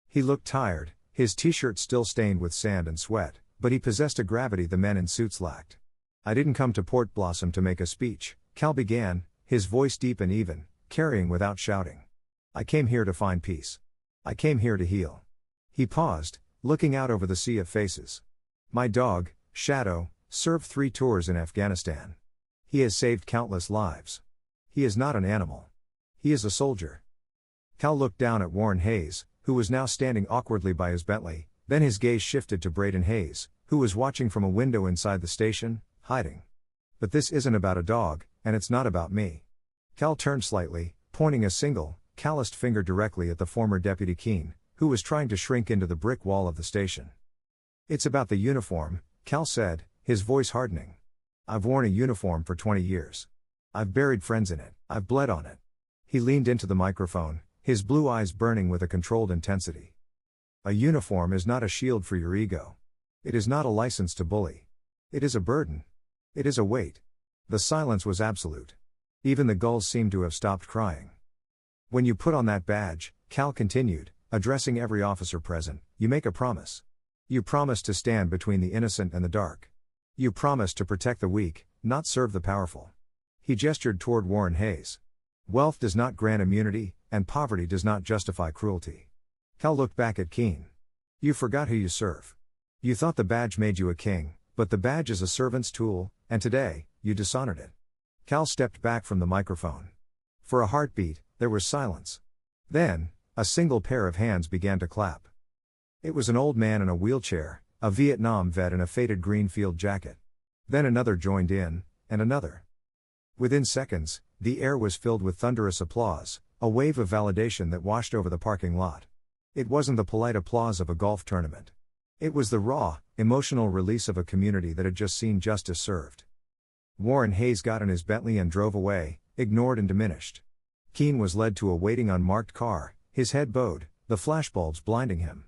He looked tired, His t-shirt still stained with sand and sweat, but he possessed a gravity the men in suits lacked. "I didn't come to Port Blossom to make a speech," Cal began, his voice deep and even, carrying without shouting. "I came here to find peace. I came here to heal." He paused, looking out over the sea of faces. "My dog, Shadow, served 3 tours in Afghanistan. He has saved countless lives. He is not an animal. He is a soldier." Cal looked down at Warren Hayes, who was now standing awkwardly by his Bentley, then his gaze shifted to Braden Hayes, who was watching from a window inside the station, hiding. "But this isn't about a dog, and it's not about me." Cal turned slightly, pointing a single, calloused finger directly at the former Deputy Keene, who was trying to shrink into the brick wall of the station. "It's about the uniform," Cal said, his voice hardening. "I've worn a uniform for 20 years. I've buried friends in it, I've bled on it." He leaned into the microphone, his blue eyes burning with a controlled intensity. "A uniform is not a shield for your ego. It is not a license to bully. It is a burden. It is a weight." The silence was absolute. Even the gulls seemed to have stopped crying. "When you put on that badge," Cal continued, addressing every officer present, "you make a promise. You promise to stand between the innocent and the dark. You promise to protect the weak, not serve the powerful." He gestured toward Warren Hayes. "Wealth does not grant immunity, and poverty does not justify cruelty." Cal looked back at Keene. "You forgot who you serve. You thought the badge made you a king, but the badge is a servant's tool, and today, you dishonored it." Cal stepped back from the microphone. For a heartbeat, there was silence. Then, a single pair of hands began to clap. It was an old man in a wheelchair, a Vietnam vet in a faded green field jacket. Then another joined in, and another. Within seconds, the air was filled with thunderous applause, a wave of validation that washed over the parking lot. It wasn't the polite applause of a golf tournament. It was the raw, emotional release of a community that had just seen justice served. Warren Hayes got in his Bentley and drove away, ignored and diminished. Keene was led to a waiting unmarked car, his head bowed, the flashbulbs blinding him.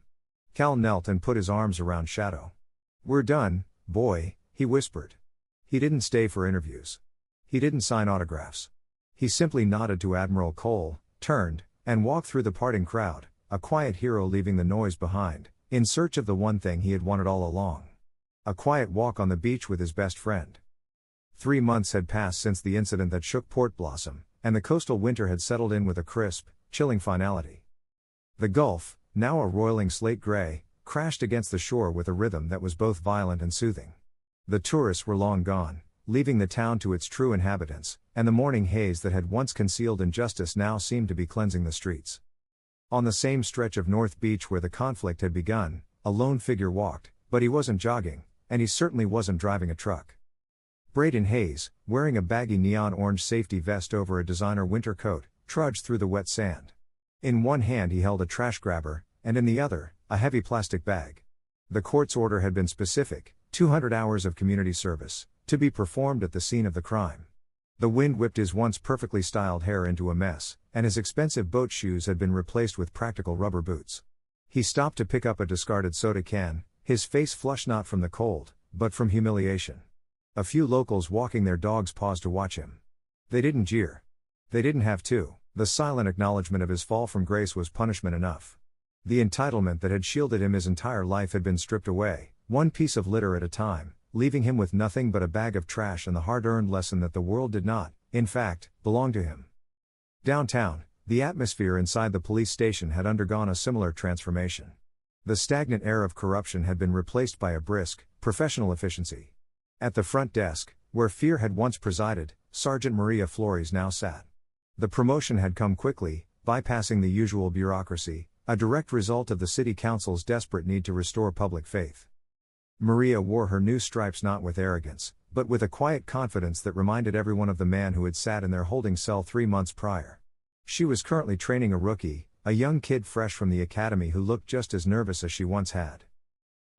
Cal knelt and put his arms around Shadow. "We're done, boy," he whispered. He didn't stay for interviews. He didn't sign autographs. He simply nodded to Admiral Cole, turned, and walked through the parting crowd, a quiet hero leaving the noise behind, in search of the one thing he had wanted all along. A quiet walk on the beach with his best friend. 3 months had passed since the incident that shook Port Blossom, and the coastal winter had settled in with a crisp, chilling finality. The Gulf, now a roiling slate gray, crashed against the shore with a rhythm that was both violent and soothing. The tourists were long gone, leaving the town to its true inhabitants, and the morning haze that had once concealed injustice now seemed to be cleansing the streets. On the same stretch of North Beach where the conflict had begun, a lone figure walked, but he wasn't jogging, and he certainly wasn't driving a truck. Braden Hayes, wearing a baggy neon orange safety vest over a designer winter coat, trudged through the wet sand. In one hand he held a trash grabber, and in the other, a heavy plastic bag. The court's order had been specific: 200 hours of community service, to be performed at the scene of the crime. The wind whipped his once perfectly styled hair into a mess, and his expensive boat shoes had been replaced with practical rubber boots. He stopped to pick up a discarded soda can, his face flushed not from the cold, but from humiliation. A few locals walking their dogs paused to watch him. They didn't jeer. They didn't have to. The silent acknowledgement of his fall from grace was punishment enough. The entitlement that had shielded him his entire life had been stripped away, one piece of litter at a time, leaving him with nothing but a bag of trash and the hard-earned lesson that the world did not, in fact, belong to him. Downtown, the atmosphere inside the police station had undergone a similar transformation. The stagnant air of corruption had been replaced by a brisk, professional efficiency. At the front desk, where fear had once presided, Sergeant Maria Flores now sat. The promotion had come quickly, bypassing the usual bureaucracy, a direct result of the city council's desperate need to restore public faith. Maria wore her new stripes not with arrogance, but with a quiet confidence that reminded everyone of the man who had sat in their holding cell 3 months prior. She was currently training a rookie, a young kid fresh from the academy who looked just as nervous as she once had.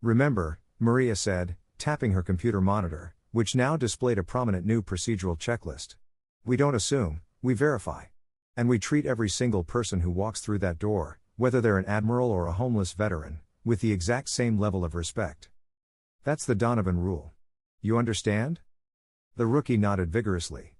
"Remember," Maria said, tapping her computer monitor, which now displayed a prominent new procedural checklist. "We don't assume, we verify. And we treat every single person who walks through that door, whether they're an admiral or a homeless veteran, with the exact same level of respect. That's the Donovan rule. You understand?" The rookie nodded vigorously.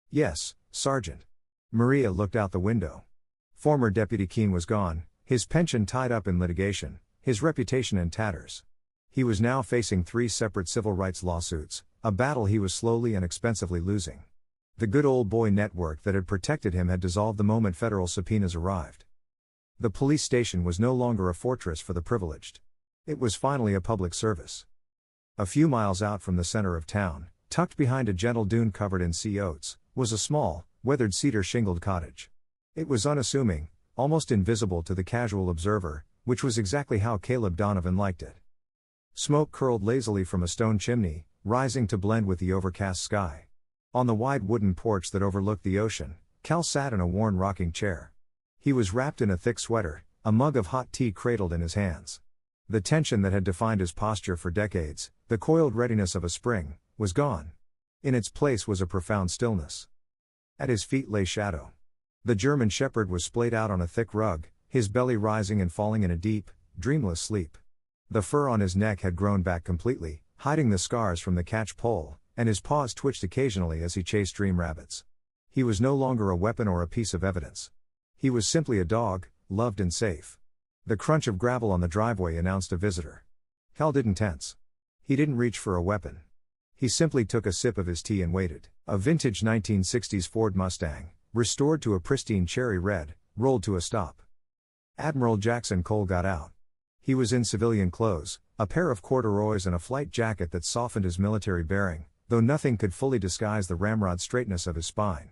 "Yes, Sergeant." Maria looked out the window. Former Deputy Keene was gone, his pension tied up in litigation, his reputation in tatters. He was now facing 3 separate civil rights lawsuits, a battle he was slowly and expensively losing. The good old boy network that had protected him had dissolved the moment federal subpoenas arrived. The police station was no longer a fortress for the privileged. It was finally a public service. A few miles out from the center of town, tucked behind a gentle dune covered in sea oats, was a small, weathered cedar shingled cottage. It was unassuming, almost invisible to the casual observer, which was exactly how Caleb Donovan liked it. Smoke curled lazily from a stone chimney, rising to blend with the overcast sky. On the wide wooden porch that overlooked the ocean, Cal sat in a worn rocking chair. He was wrapped in a thick sweater, a mug of hot tea cradled in his hands. The tension that had defined his posture for decades, the coiled readiness of a spring, was gone. In its place was a profound stillness. At his feet lay Shadow. The German shepherd was splayed out on a thick rug, his belly rising and falling in a deep, dreamless sleep. The fur on his neck had grown back completely, hiding the scars from the catch pole, and his paws twitched occasionally as he chased dream rabbits. He was no longer a weapon or a piece of evidence. He was simply a dog, loved and safe. The crunch of gravel on the driveway announced a visitor. Cal didn't tense. He didn't reach for a weapon. He simply took a sip of his tea and waited. A vintage 1960s Ford Mustang, restored to a pristine cherry red, rolled to a stop. Admiral Jackson Cole got out. He was in civilian clothes, a pair of corduroys and a flight jacket that softened his military bearing, though nothing could fully disguise the ramrod straightness of his spine.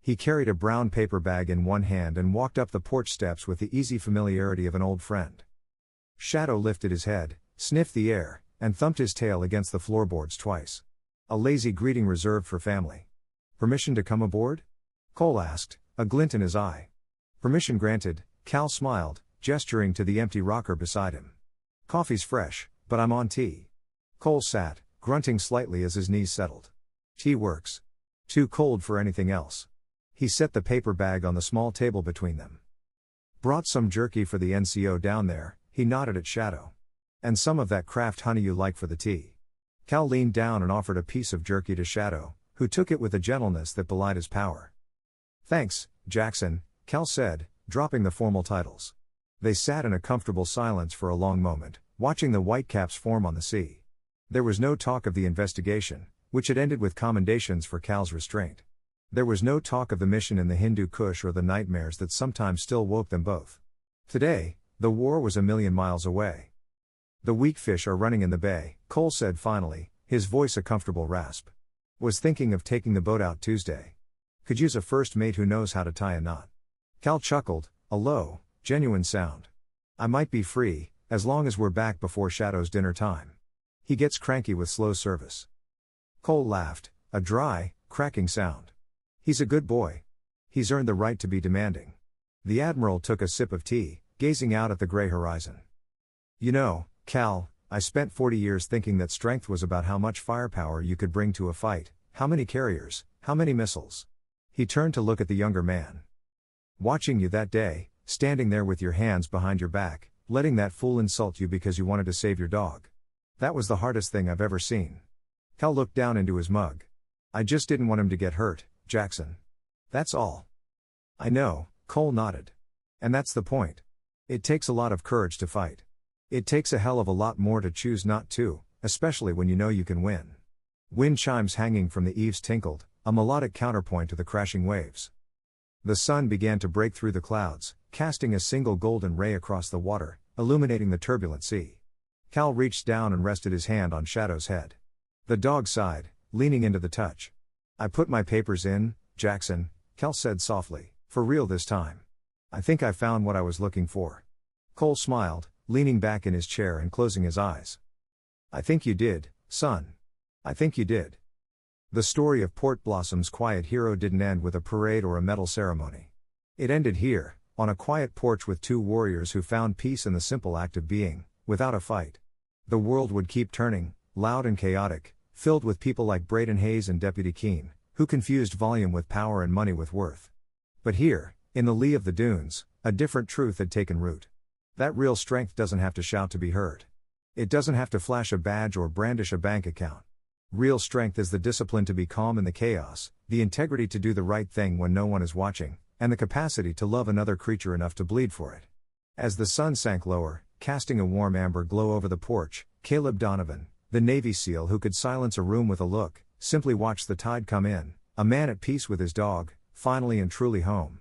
He carried a brown paper bag in one hand and walked up the porch steps with the easy familiarity of an old friend. Shadow lifted his head, sniffed the air, and thumped his tail against the floorboards twice. A lazy greeting reserved for family. "Permission to come aboard?" Cole asked, a glint in his eye. "Permission granted," Cal smiled, gesturing to the empty rocker beside him. "Coffee's fresh, but I'm on tea." Cole sat, grunting slightly as his knees settled. "Tea works. Too cold for anything else." He set the paper bag on the small table between them. "Brought some jerky for the NCO down there," he nodded at Shadow. "And some of that Kraft honey you like for the tea." Cal leaned down and offered a piece of jerky to Shadow, who took it with a gentleness that belied his power. "Thanks, Jackson," Cal said, dropping the formal titles. They sat in a comfortable silence for a long moment, watching the whitecaps form on the sea. There was no talk of the investigation, which had ended with commendations for Cal's restraint. There was no talk of the mission in the Hindu Kush or the nightmares that sometimes still woke them both. Today, the war was a million miles away. "The weak fish are running in the bay," Cole said finally, his voice a comfortable rasp. "Was thinking of taking the boat out Tuesday. Could use a first mate who knows how to tie a knot." Cal chuckled, a low, genuine sound. "I might be free, as long as we're back before Shadow's dinner time. He gets cranky with slow service." Cole laughed, a dry, cracking sound. "He's a good boy. He's earned the right to be demanding." The Admiral took a sip of tea, gazing out at the gray horizon. "You know, Cal, I spent 40 years thinking that strength was about how much firepower you could bring to a fight, how many carriers, how many missiles." He turned to look at the younger man. "Watching you that day, standing there with your hands behind your back, letting that fool insult you because you wanted to save your dog. That was the hardest thing I've ever seen." Cal looked down into his mug. "I just didn't want him to get hurt, Jackson. That's all." "I know," Cole nodded. "And that's the point. It takes a lot of courage to fight. It takes a hell of a lot more to choose not to, especially when you know you can win." Wind chimes hanging from the eaves tinkled, a melodic counterpoint to the crashing waves. The sun began to break through the clouds, casting a single golden ray across the water, illuminating the turbulent sea. Cal reached down and rested his hand on Shadow's head. The dog sighed, leaning into the touch. "I put my papers in, Jackson," Cal said softly, "for real this time. I think I found what I was looking for." Cole smiled, leaning back in his chair and closing his eyes. "I think you did, son. I think you did." The story of Port Blossom's quiet hero didn't end with a parade or a medal ceremony. It ended here, on a quiet porch with 2 warriors who found peace in the simple act of being, without a fight. The world would keep turning, loud and chaotic, filled with people like Braden Hayes and Deputy Keene, who confused volume with power and money with worth. But here, in the lee of the dunes, a different truth had taken root. That real strength doesn't have to shout to be heard. It doesn't have to flash a badge or brandish a bank account. Real strength is the discipline to be calm in the chaos, the integrity to do the right thing when no one is watching, and the capacity to love another creature enough to bleed for it. As the sun sank lower, casting a warm amber glow over the porch. Caleb Donovan, the Navy SEAL who could silence a room with a look, simply watched the tide come in, a man at peace with his dog, finally and truly home.